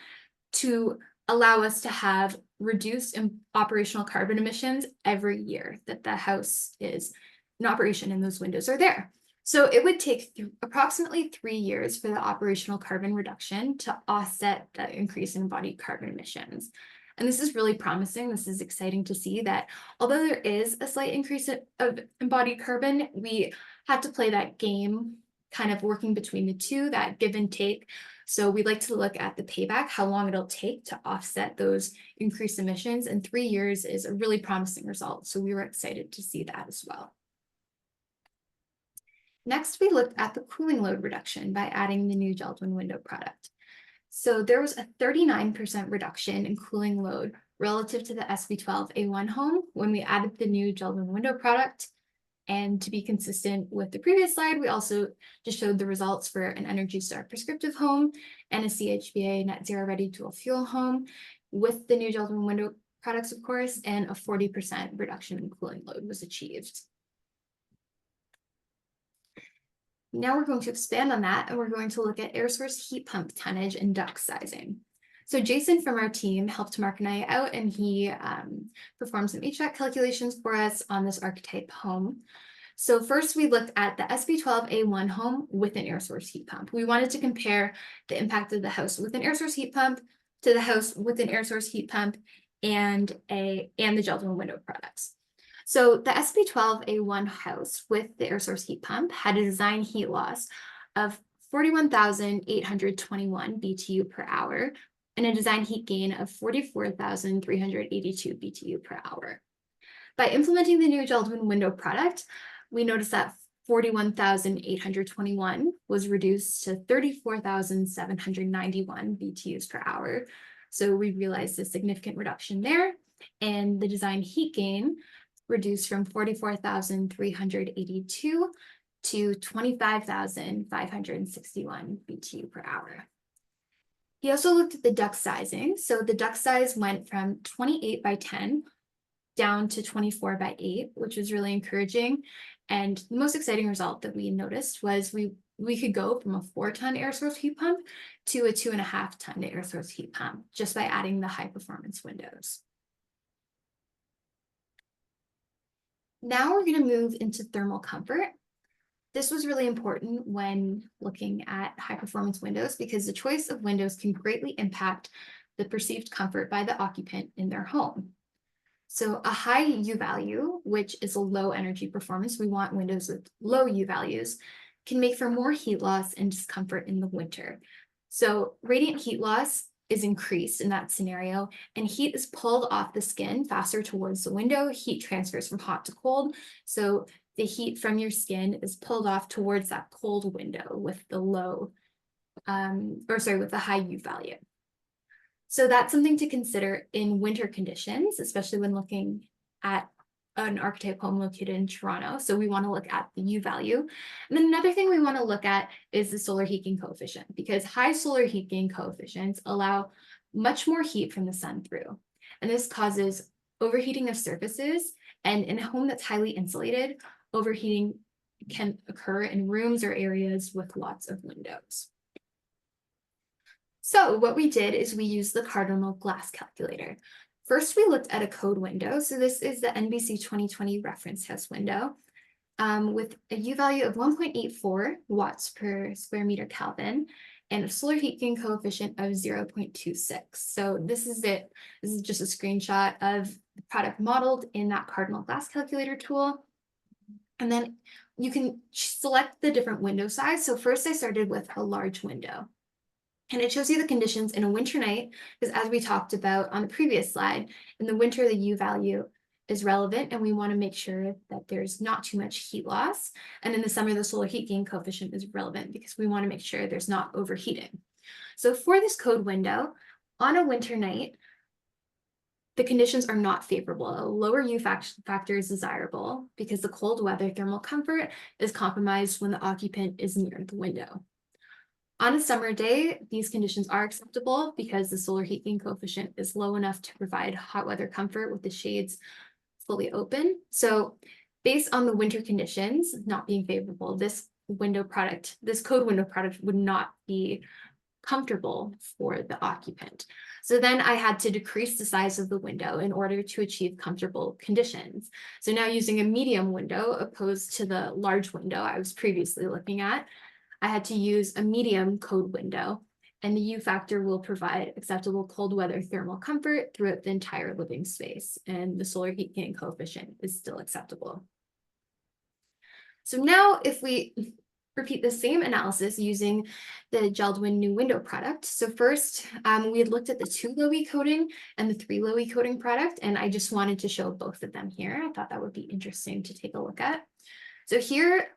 to allow us to have reduced operational carbon emissions every year that the house is in operation and those windows are there. So it would take approximately 3 years for the operational carbon reduction to offset the increase in embodied carbon emissions. And this is really promising. This is exciting to see that although there is a slight increase of embodied carbon, we have to play that game, kind of working between the two, that give and take. So we like to look at the payback, how long it'll take to offset those increased emissions, and 3 years is a really promising result. So we were excited to see that as well. Next, we looked at the cooling load reduction by adding the new JELD-WEN window product. So there was a 39% reduction in cooling load relative to the SB12A1 home when we added the new JELD-WEN window product. And to be consistent with the previous slide, we also just showed the results for an Energy Star prescriptive home and a CHPA net zero ready dual fuel home with the new JELD-WEN window products, of course, and a 40% reduction in cooling load was achieved. Now we're going to expand on that, and we're going to look at air source heat pump tonnage and duct sizing. So Jason from our team helped Mark and I out, and he performed some HVAC calculations for us on this archetype home. So first we looked at the SB12A1 home with an air source heat pump. We wanted to compare the impact of the house with an air source heat pump to the house with an air source heat pump and the JELD-WEN window products. So the SB12A1 house with the air source heat pump had a design heat loss of 41,821 BTU per hour and a design heat gain of 44,382 BTU per hour. By implementing the new JELD-WEN window product, we noticed that 41,821 was reduced to 34,791 BTUs per hour. So we realized a significant reduction there, and the design heat gain reduced from 44,382 to 25,561 BTU per hour. He also looked at the duct sizing. So the duct size went from 28 by 10 down to 24 by 8, which was really encouraging. And the most exciting result that we noticed was we could go from a 4-ton air source heat pump to a 2.5-ton air source heat pump just by adding the high performance windows. Now we're going to move into thermal comfort. This was really important when looking at high performance windows because the choice of windows can greatly impact the perceived comfort by the occupant in their home. So a high U value, which is a low energy performance, we want windows with low U values, can make for more heat loss and discomfort in the winter. So radiant heat loss is increased in that scenario, and heat is pulled off the skin faster towards the window. Heat transfers from hot to cold. So the heat from your skin is pulled off towards that cold window with the with the high U value. So that's something to consider in winter conditions, especially when looking at an archetype home located in Toronto. So we want to look at the U value. And then another thing we want to look at is the solar heat gain coefficient, because high solar heat gain coefficients allow much more heat from the sun through. And this causes overheating of surfaces. And in a home that's highly insulated, overheating can occur in rooms or areas with lots of windows. So what we did is we used the cardinal glass calculator. First, we looked at a code window. So this is the NBC 2020 reference house window. with a U value of 1.84 watts per square meter Kelvin and a solar heat gain coefficient of 0.26. So this is it. This is just a screenshot of the product modeled in that cardinal glass calculator tool. And then you can select the different window size. So first I started with a large window. And it shows you the conditions in a winter night, because as we talked about on the previous slide, in the winter, the U value is relevant, and we want to make sure that there's not too much heat loss. And in the summer, the solar heat gain coefficient is relevant because we want to make sure there's not overheating. So for this code window, on a winter night, the conditions are not favorable. A lower U factor is desirable because the cold weather thermal comfort is compromised when the occupant is near the window. On a summer day, these conditions are acceptable because the solar heat gain coefficient is low enough to provide hot weather comfort with the shades fully open. So based on the winter conditions not being favorable, this code window product would not be comfortable for the occupant. So then I had to decrease the size of the window in order to achieve comfortable conditions. So now using a medium window opposed to the large window I was previously looking at, I had to use a medium code window, and the U factor will provide acceptable cold weather thermal comfort throughout the entire living space, and the solar heat gain coefficient is still acceptable. So now if we repeat the same analysis using the JELD-WEN new window product. So first, we had looked at the 2 low E coating and the 3 low E coating product, and I just wanted to show both of them here. I thought that would be interesting to take a look at. So here,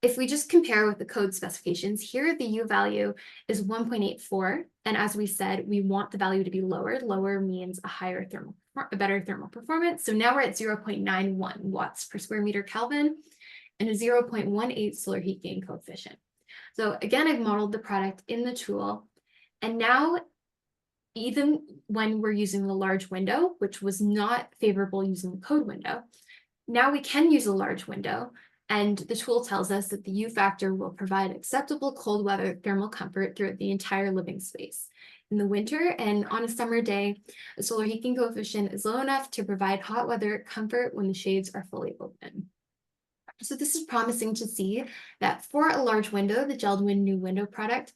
if we just compare with the code specifications, here the U value is 1.84. And as we said, we want the value to be lower. Lower means a better thermal performance. So now we're at 0.91 watts per square meter Kelvin and a 0.18 solar heat gain coefficient. So again, I've modeled the product in the tool. And now, even when we're using the large window, which was not favorable using the code window, now we can use a large window. And the tool tells us that the U factor will provide acceptable cold weather thermal comfort throughout the entire living space. In the winter and on a summer day, the solar heat gain coefficient is low enough to provide hot weather comfort when the shades are fully open. So this is promising to see that for a large window, the JELD-WEN new window product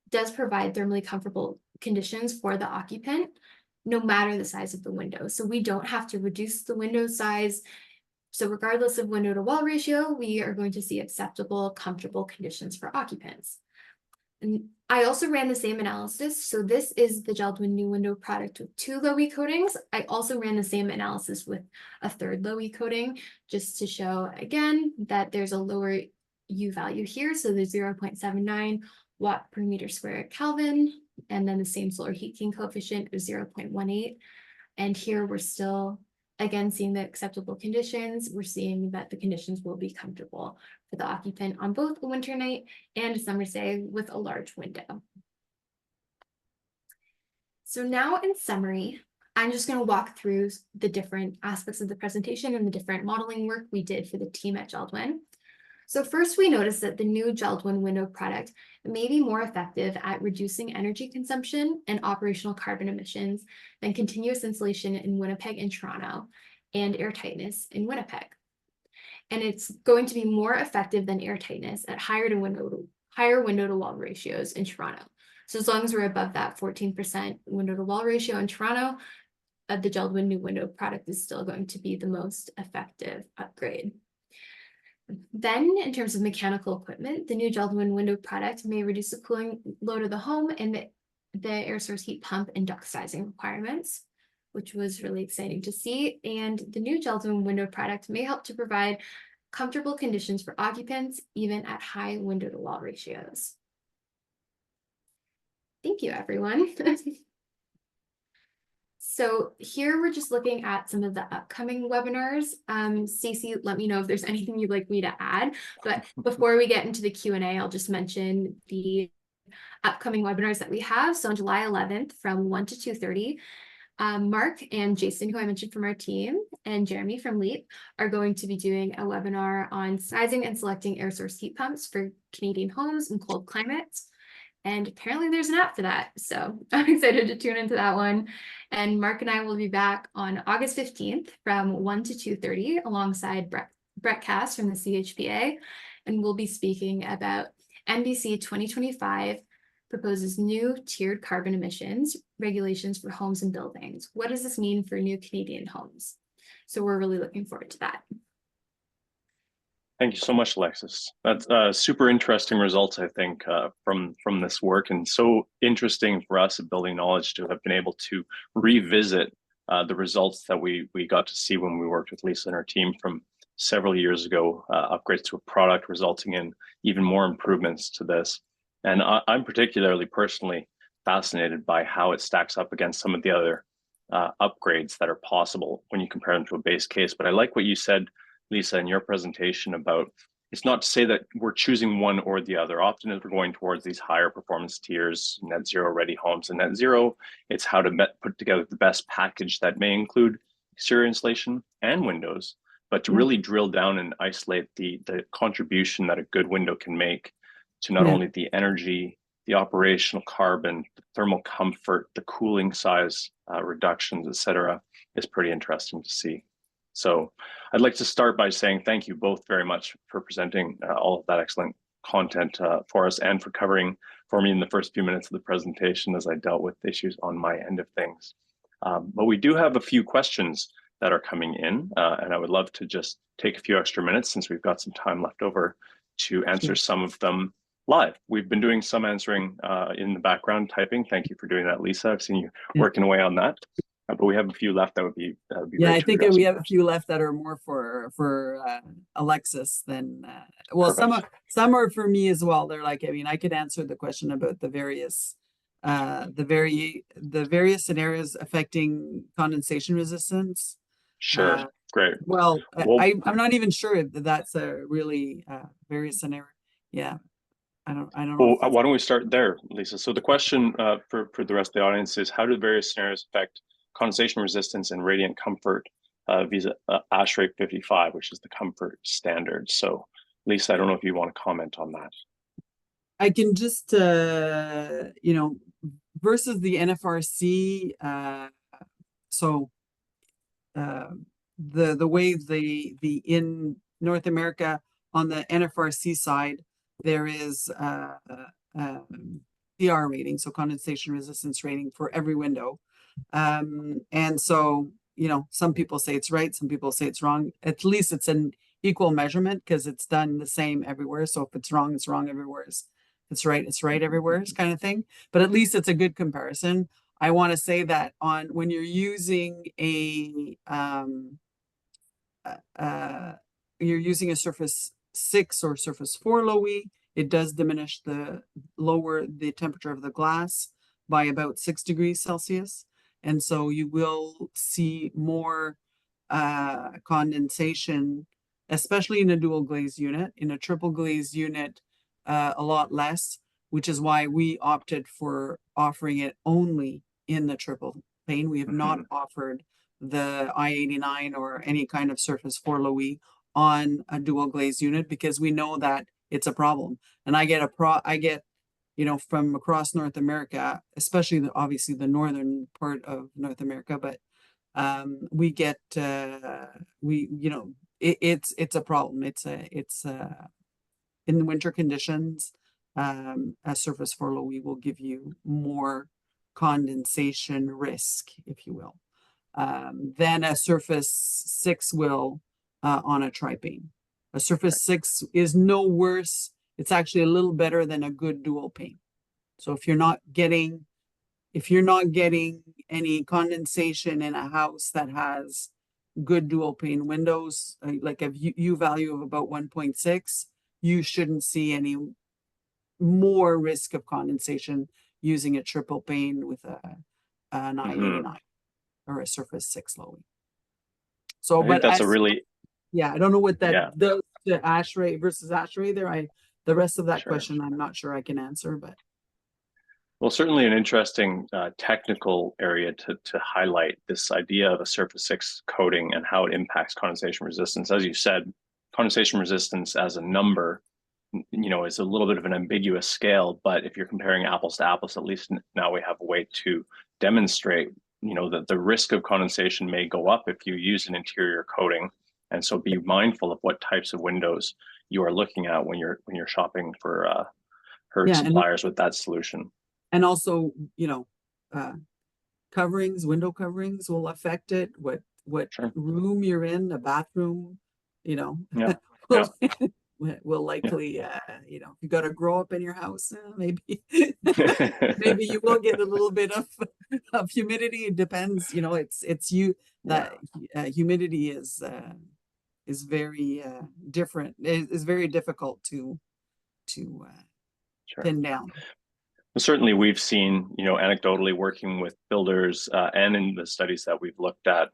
does provide thermally comfortable conditions for the occupant, no matter the size of the window. So we don't have to reduce the window size. So regardless of window to wall ratio, we are going to see acceptable, comfortable conditions for occupants. And I also ran the same analysis. So this is the JELD-WEN new window product with 2 low E coatings. I also ran the same analysis with a 3rd low E coating, just to show again that there's a lower U value here. So there's 0.79 watt per meter square Kelvin, and then the same solar heat gain coefficient of 0.18. And here we're still, again, seeing the acceptable conditions. We're seeing that the conditions will be comfortable for the occupant on both a winter night and a summer day with a large window. So now in summary, I'm just going to walk through the different aspects of the presentation and the different modeling work we did for the team at JELD-WEN. So first, we noticed that the new JELD-WEN window product may be more effective at reducing energy consumption and operational carbon emissions than continuous insulation in Winnipeg and Toronto and air tightness in Winnipeg. And it's going to be more effective than air tightness at higher window to wall ratios in Toronto. So as long as we're above that 14% window to wall ratio in Toronto, the JELD-WEN new window product is still going to be the most effective upgrade. Then, in terms of mechanical equipment, the new JELD-WEN window product may reduce the cooling load of the home and the air source heat pump and duct sizing requirements, which was really exciting to see. And the new JELD-WEN window product may help to provide comfortable conditions for occupants, even at high window to wall ratios. Thank you, everyone. So here we're just looking at some of the upcoming webinars. Stacey, let me know if there's anything you'd like me to add. But before we get into the Q&A, I'll just mention the upcoming webinars that we have. So on July 11th from 1 to 2:30, Mark and Jason, who I mentioned from our team, and Jeremy from LEAP are going to be doing a webinar on sizing and selecting air source heat pumps for Canadian homes in cold climates. And apparently there's an app for that. So I'm excited to tune into that one. And Mark and I will be back on August 15th from 1 to 2:30 alongside Brett Cass from the CHPA, and we'll be speaking about NBC 2025 proposes new tiered carbon emissions regulations for homes and buildings. What does this mean for new Canadian homes? So we're really looking forward to that. Thank you so much, Alexis. That's super interesting results, I think, from this work, and so interesting for us at Building Knowledge to have been able to revisit the results that we got to see when we worked with Lisa and her team from several years ago, upgrades to a product resulting in even more improvements to this. And I'm particularly personally fascinated by how it stacks up against some of the other upgrades that are possible when you compare them to a base case. But I like what you said, Lisa, in your presentation about it's not to say that we're choosing one or the other. Often as we're going towards these higher performance tiers, net zero ready homes and net zero, it's how to put together the best package that may include exterior insulation and windows, but to really drill down and isolate the contribution that a good window can make to not only the energy, the operational carbon, the thermal comfort, the cooling size reductions, et cetera, is pretty interesting to see. So I'd like to start by saying thank you both very much for presenting all of that excellent content for us and for covering for me in the first few minutes of the presentation as I dealt with issues on my end of things. But we do have a few questions that are coming in, and I would love to just take a few extra minutes since we've got some time left over to answer some of them live. We've been doing some answering in the background typing. Thank you for doing that, Lisa. I've seen you working away on that. But we have a few left that would be yeah, I think we have a few left that are more for Alexis than well, some are for me as well. They're like, I mean, I could answer the question about the various scenarios affecting condensation resistance. Sure, great. Well, I'm not even sure that that's a really various scenario. Yeah, I don't know. Well, why don't we start there, Lisa? So the question for the rest of the audience is, how do various scenarios affect condensation resistance and radiant comfort via ASHRAE 55, which is the comfort standard? So Lisa, I don't know if you want to comment on that. I can just, you know, versus the NFRC, so the way the in North America on the NFRC side, there is CR rating, so condensation resistance rating for every window. And so, you know, some people say it's right, some people say it's wrong. At least it's an equal measurement because it's done the same everywhere. So if it's wrong everywhere. If it's right everywhere kind of thing. But at least it's a good comparison. I want to say that when you're using a surface 6 or surface 4 low E, it does diminish lower the temperature of the glass by about 6 degrees Celsius. And so you will see more condensation, especially in a dual glaze unit. In a triple glaze unit, a lot less, which is why we opted for offering it only in the triple pane. We have not offered the I-89 or any kind of surface 4 low E on a dual glaze unit because we know that it's a problem. And I get you know, from across North America, especially obviously the northern part of North America, but we get you know, it's a problem. It's in the winter conditions, a surface 4 low E will give you more condensation risk, if you will, than a surface 6 will on a tri-pane. A surface 6 is no worse. It's actually a little better than a good dual pane. So if you're not getting any condensation in a house that has good dual pane windows, like a U value of about 1.6, you shouldn't see any more risk of condensation using a triple pane with an I-89 or a surface 6 low E. So, I think that's a really, yeah, I don't know what that does to ASHRAE versus ASHRAE there. The rest of that question, I'm not sure I can answer, but. Well, certainly an interesting technical area to highlight this idea of a surface 6 coating and how it impacts condensation resistance. As you said, condensation resistance as a number, you know, is a little bit of an ambiguous scale, but if you're comparing apples to apples, at least now we have a way to demonstrate, you know, that the risk of condensation may go up if you use an interior coating And so be mindful of what types of windows you are looking at when you're shopping for suppliers with that solution. And also, you know, window coverings will affect it. What Sure. room you're in, a bathroom, you know, Yeah. will likely, you know, if you got to grow up in your house, maybe maybe you will get a little bit of humidity. It depends, you know. Humidity is very different. Is very difficult to Sure. pin down. Certainly, we've seen, you know, anecdotally working with builders and in the studies that we've looked at,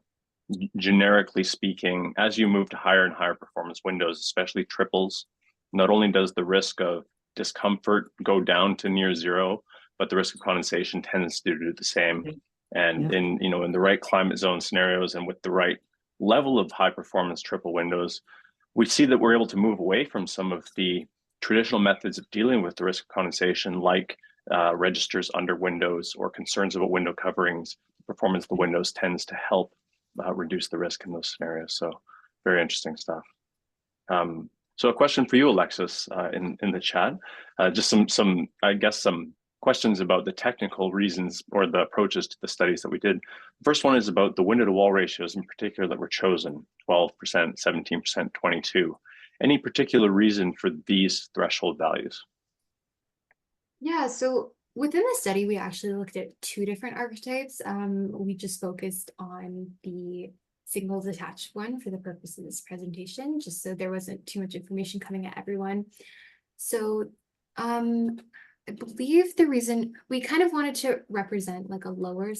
generically speaking, as you move to higher and higher performance windows, especially triples, not only does the risk of discomfort go down to near zero, but the risk of condensation tends to do the same. And in, you know, in the right climate zone scenarios and with the right level of high performance triple windows, we see that we're able to move away from some of the traditional methods of dealing with the risk of condensation, like registers under windows or concerns about window coverings. Performance of the windows tends to help reduce the risk in those scenarios. So very interesting stuff. So a question for you, Alexis, in the chat, just some questions about the technical reasons or the approaches to the studies that we did. The first one is about the window to wall ratios in particular that were chosen, 12%, 17%, 22%. Any particular reason for these threshold values? Yeah, so within the study, we actually looked at 2 different archetypes. We just focused on the single detached one for the purpose of this presentation, just so there wasn't too much information coming at everyone. So I believe the reason we kind of wanted to represent like a lower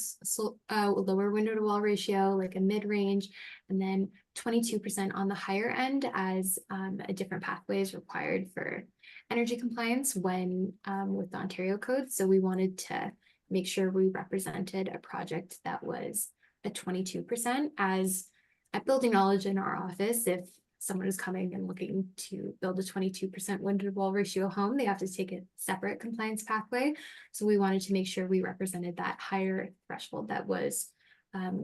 window to wall ratio, like a mid-range, and then 22% on the higher end as a different pathway is required for energy compliance when with the Ontario code. So we wanted to make sure we represented a project that was a 22%, as at Building Knowledge in our office, if someone is coming and looking to build a 22% window to wall ratio home, they have to take a separate compliance pathway. So we wanted to make sure we represented that higher threshold that was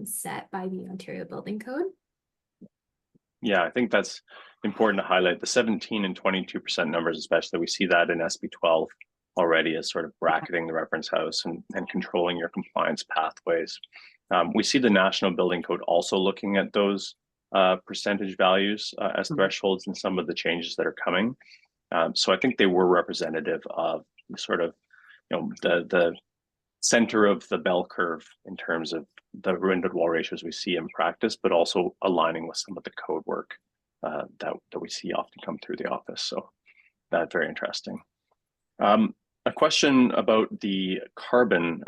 set by the Ontario Building Code. Yeah, I think that's important to highlight. The 17 and 22% numbers, especially, we see that in SB 12 already as sort of bracketing the reference house and controlling your compliance pathways. We see the National Building Code also looking at those percentage values as thresholds in some of the changes that are coming. So I think they were representative of sort of, you know, the center of the bell curve in terms of the window to wall ratios we see in practice, but also aligning with some of the code work that we see often come through the office. So that's very interesting. A question about the carbon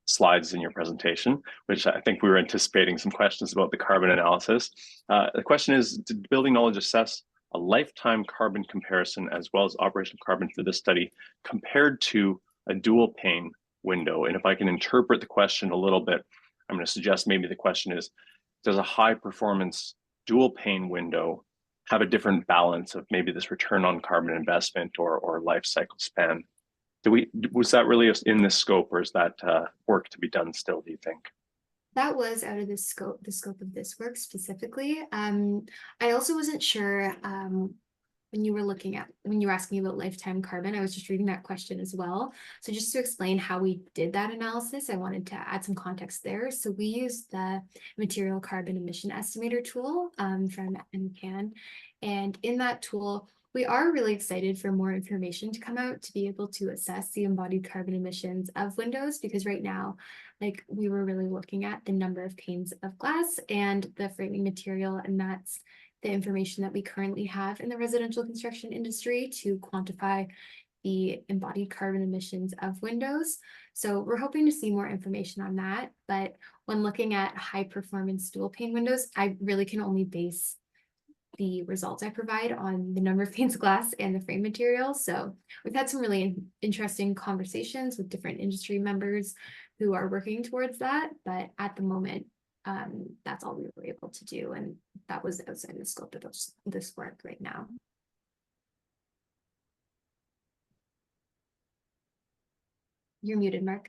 slides in your presentation, which I think we were anticipating some questions about the carbon analysis. The question is, did Building Knowledge assess a lifetime carbon comparison as well as operational carbon for this study compared to a dual pane window? And if I can interpret the question a little bit, I'm going to suggest maybe the question is, does a high performance dual pane window have a different balance of maybe this return on carbon investment or life cycle span? Was that really in this scope, or is that work to be done still, do you think? That was out of the scope of this work specifically. I also wasn't sure when you were asking about lifetime carbon, I was just reading that question as well. So just to explain how we did that analysis, I wanted to add some context there. So we used the material carbon emission estimator tool from NCAN. And in that tool, we are really excited for more information to come out to be able to assess the embodied carbon emissions of windows, because right now, like, we were really looking at the number of panes of glass and the framing material, and that's the information that we currently have in the residential construction industry to quantify the embodied carbon emissions of windows. So we're hoping to see more information on that. But when looking at high performance dual pane windows, I really can only base the results I provide on the number of panes of glass and the frame material. So we've had some really interesting conversations with different industry members who are working towards that. But at the moment, that's all we were able to do. And that was outside the scope of this work right now. You're muted, Mark.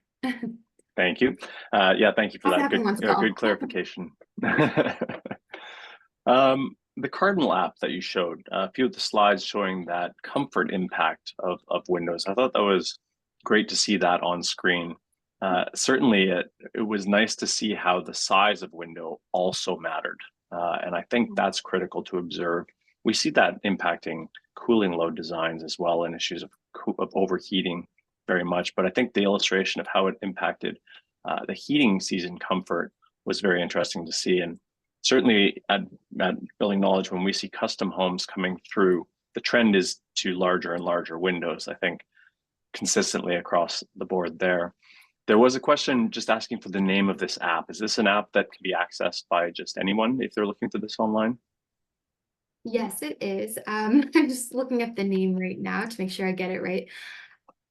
Thank you. Yeah, thank you for that. Good Good clarification. the Cardinal app that you showed, a few of the slides showing that comfort impact of Windows, I thought that was great to see that on screen. Certainly, it was nice to see how the size of window also mattered. And I think that's critical to observe. We see that impacting cooling load designs as well, and issues of overheating very much. But I think the illustration of how it impacted the heating season comfort was very interesting to see. And certainly at Building Knowledge, when we see custom homes coming through, the trend is to larger and larger windows, I think, consistently across the board there. There was a question just asking for the name of this app. Is this an app that can be accessed by just anyone if they're looking for this online? Yes, it is. I'm just looking up the name right now to make sure I get it right.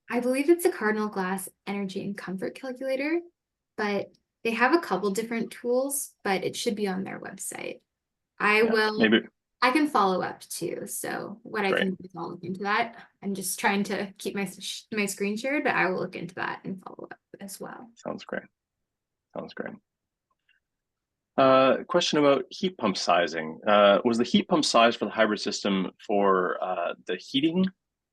I believe it's a Cardinal Glass Energy and Comfort Calculator, but they have a couple different tools, but it should be on their website. Maybe. I can follow up too. So what I Great. can do is I'll look into that. I'm just trying to keep my screen shared, but I will look into that and follow up as well. Sounds great. Sounds great. Question about heat pump sizing. Was the heat pump size for the hybrid system for the heating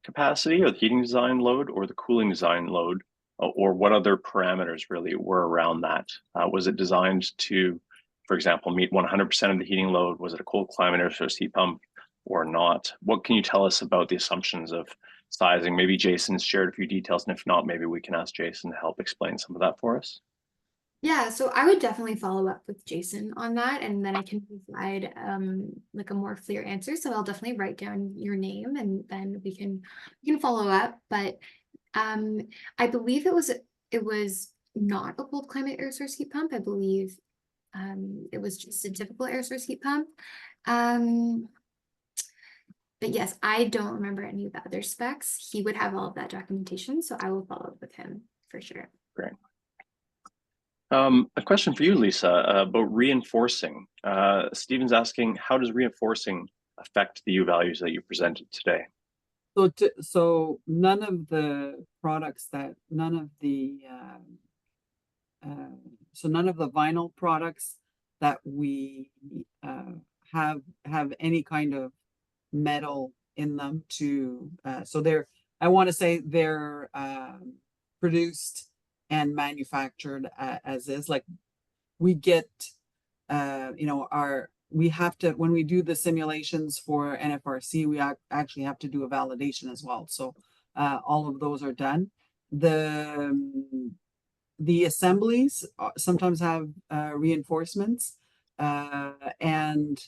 capacity or the heating design load or the cooling design load, or what other parameters really were around that? Was it designed to, for example, meet 100% of the heating load? Was it a cold climate air source heat pump or not? What can you tell us about the assumptions of sizing? Maybe Jason's shared a few details, and if not, maybe we can ask Jason to help explain some of that for us. Yeah, so I would definitely follow up with Jason on that, and then I can provide like a more clear answer. So I'll definitely write down your name, and then we can follow up. But I believe it was not a cold climate air source heat pump. I believe it was just a typical air source heat pump. But yes, I don't remember any of the other specs. He would have all of that documentation, so I will follow up with him for sure. Great. A question for you, Lisa, about reinforcing. Stephen's asking, how does reinforcing affect the U values that you presented today? So none of the products none of the vinyl products that we have any kind of metal in them to, so I want to say they're produced and manufactured as is. Like we get, we have to, when we do the simulations for NFRC, we actually have to do a validation as well. So all of those are done. The assemblies sometimes have reinforcements, and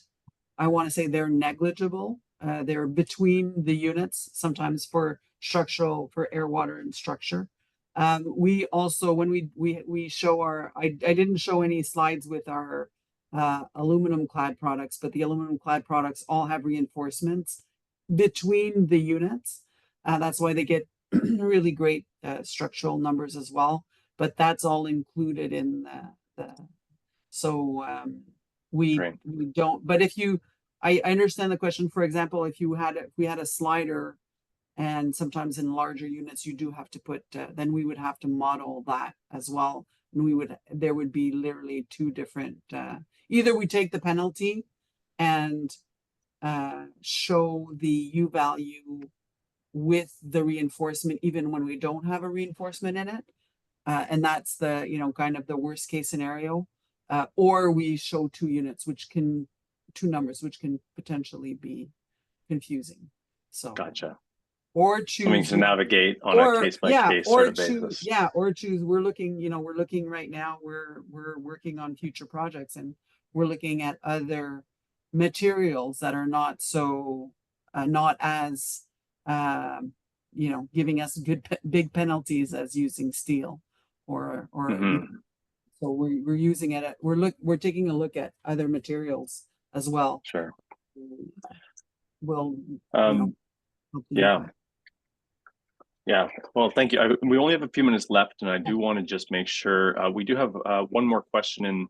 I want to say they're negligible. They're between the units, sometimes for air, water, and structure. We also, when we show I didn't show any slides with our aluminum clad products, but the aluminum clad products all have reinforcements between the units. That's why they get really great structural numbers as well. But that's all included in we don't. But if I understand the question. For example, if we had a slider. And sometimes in larger units, you do have to put, then we would have to model that as well. And there would be literally two different, either we take the penalty and show the U value with the reinforcement, even when we don't have a reinforcement in it. And that's the, kind of the worst case scenario. Or we show two numbers, which can potentially be confusing. So. Gotcha. Or choose something to navigate on a case by case sort of basis. Or choose. We're looking right now. We're working on future projects, and we're looking at other materials that are not so not as giving us big penalties as using steel or so we're using it. We're taking a look at other materials as well. Sure. Well. Yeah, well, thank you. We only have a few minutes left, and I do want to just make sure we do have one more question in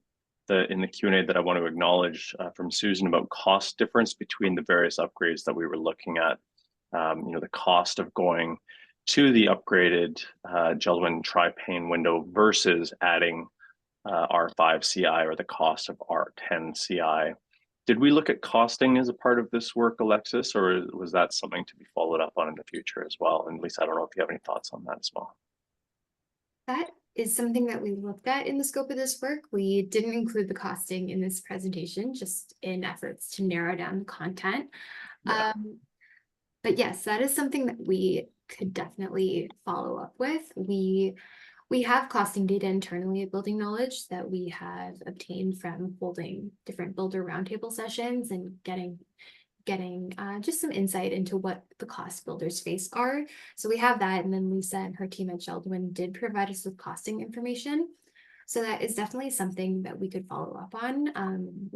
the Q&A that I want to acknowledge from Susan about cost difference between the various upgrades that we were looking at. The cost of going to the upgraded JELD-WEN tri-pane window versus adding R5 CI or the cost of R10 CI. Did we look at costing as a part of this work, Alexis, or was that something to be followed up on in the future as well? And Lisa, I don't know if you have any thoughts on that as well. That is something that we looked at in the scope of this work. We didn't include the costing in this presentation, just in efforts to narrow down the content. Yeah. But yes, that is something that we could definitely follow up with. We have costing data internally at Building Knowledge that we have obtained from holding different builder roundtable sessions and getting just some insight into what the cost builders face are. So we have that, and then Lisa and her team at JELD-WEN did provide us with costing information. So that is definitely something that we could follow up on.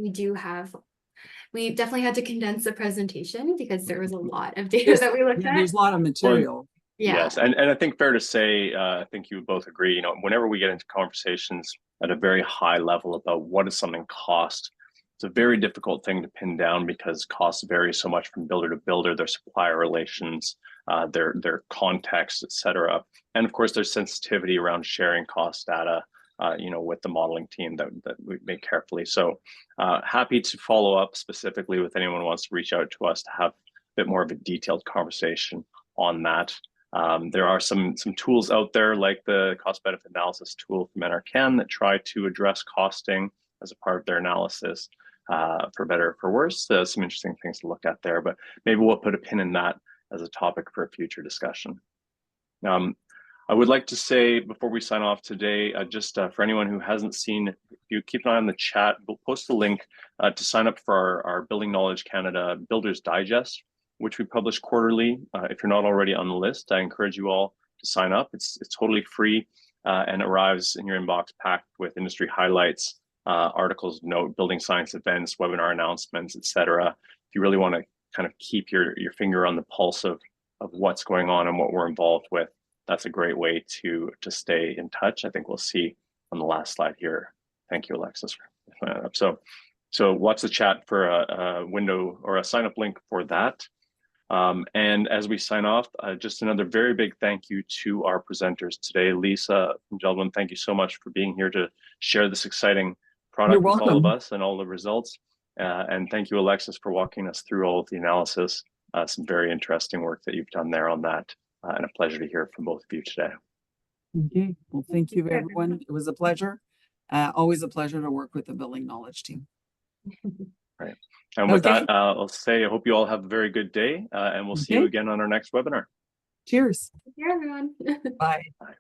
We definitely had to condense the presentation because there was a lot of data that we looked at. There's a lot of material. Yeah. Yes, and I think fair to say, I think you would both agree, whenever we get into conversations at a very high level about what does something cost, it's a very difficult thing to pin down because costs vary so much from builder to builder, their supplier relations, their context, et cetera. And of course, there's sensitivity around sharing cost data, with the modeling team that we make carefully. So happy to follow up specifically with anyone who wants to reach out to us to have a bit more of a detailed conversation on that. There are some tools out there like the cost benefit analysis tool from NRCan that try to address costing as a part of their analysis, for better or for worse. Some interesting things to look at there, but maybe we'll put a pin in that as a topic for a future discussion. I would like to say before we sign off today, just for anyone who hasn't seen, if you keep an eye on the chat, we'll post a link to sign up for our Building Knowledge Canada Builders Digest, which we publish quarterly. If you're not already on the list, I encourage you all to sign up. It's totally free and arrives in your inbox packed with industry highlights, articles, building science events, webinar announcements, etc. If you really want to kind of keep your finger on the pulse of what's going on and what we're involved with, that's a great way to stay in touch. I think we'll see on the last slide here. Thank you, Alexis. So watch the chat for a window or a sign up link for that. And as we sign off, just another very big thank you to our presenters today. Lisa from JELD-WEN, thank you so much for being here to share this exciting product with all of us and all the results. And thank you, Alexis, for walking us through all of the analysis. Some very interesting work that you've done there on that. And a pleasure to hear from both of you today. Okay, well, thank you, everyone. It was a pleasure. Always a pleasure to work with the Building Knowledge team. Right. And with that, I'll say I hope you all have a very good day, and we'll see you again on our next webinar. Cheers. Take care, everyone. Bye. Bye.